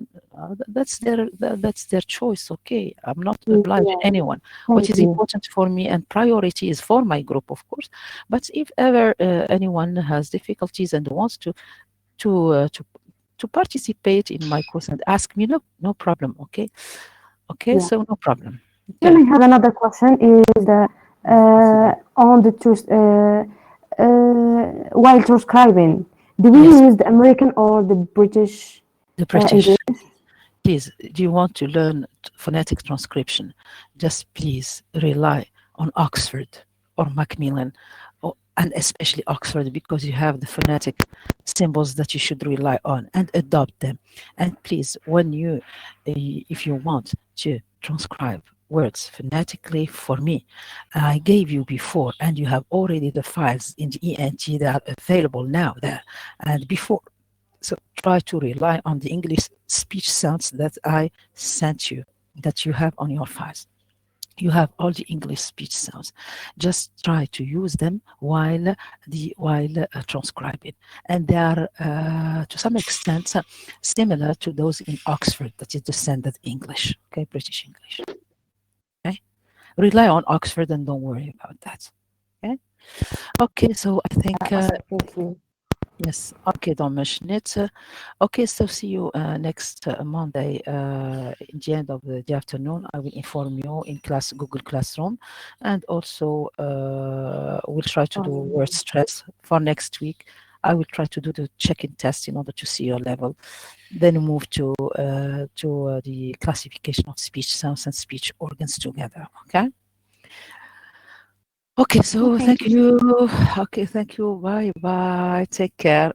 that's their choice. Okay, I'm not obliging anyone. What is important for me and priority is for my group, of course. But if ever anyone has difficulties and wants to participate in my course and ask me, no problem. Okay, so no problem. Then I have another question: is on the while transcribing, do we use the American or the British? The British. Please, do you want to learn phonetic transcription? Just please rely on Oxford or Macmillan, and especially Oxford, because you have the phonetic symbols that you should rely on, and adopt them. And please, when you, if you want to transcribe words phonetically for me, I gave you before, and you have already the files in the ENT that are available now there and before. So try to rely on the English speech sounds that I sent you, that you have on your files. You have all the English speech sounds. Just try to use them while transcribing, and they are to some extent similar to those in Oxford, that is the standard English. Okay, British English. Okay, rely on Oxford and don't worry about that. Okay, so I think thank you. Yes. Okay, don't mention it. Okay, so see you next Monday in the end of the afternoon. I will inform you in class Google Classroom, and also we'll try to do word stress for next week. I will try to do the check-in test in order to see your level. Then move to the classification of speech sounds and speech organs together. Okay. Okay, so Okay. thank you. Okay, thank you. Bye bye. Take care.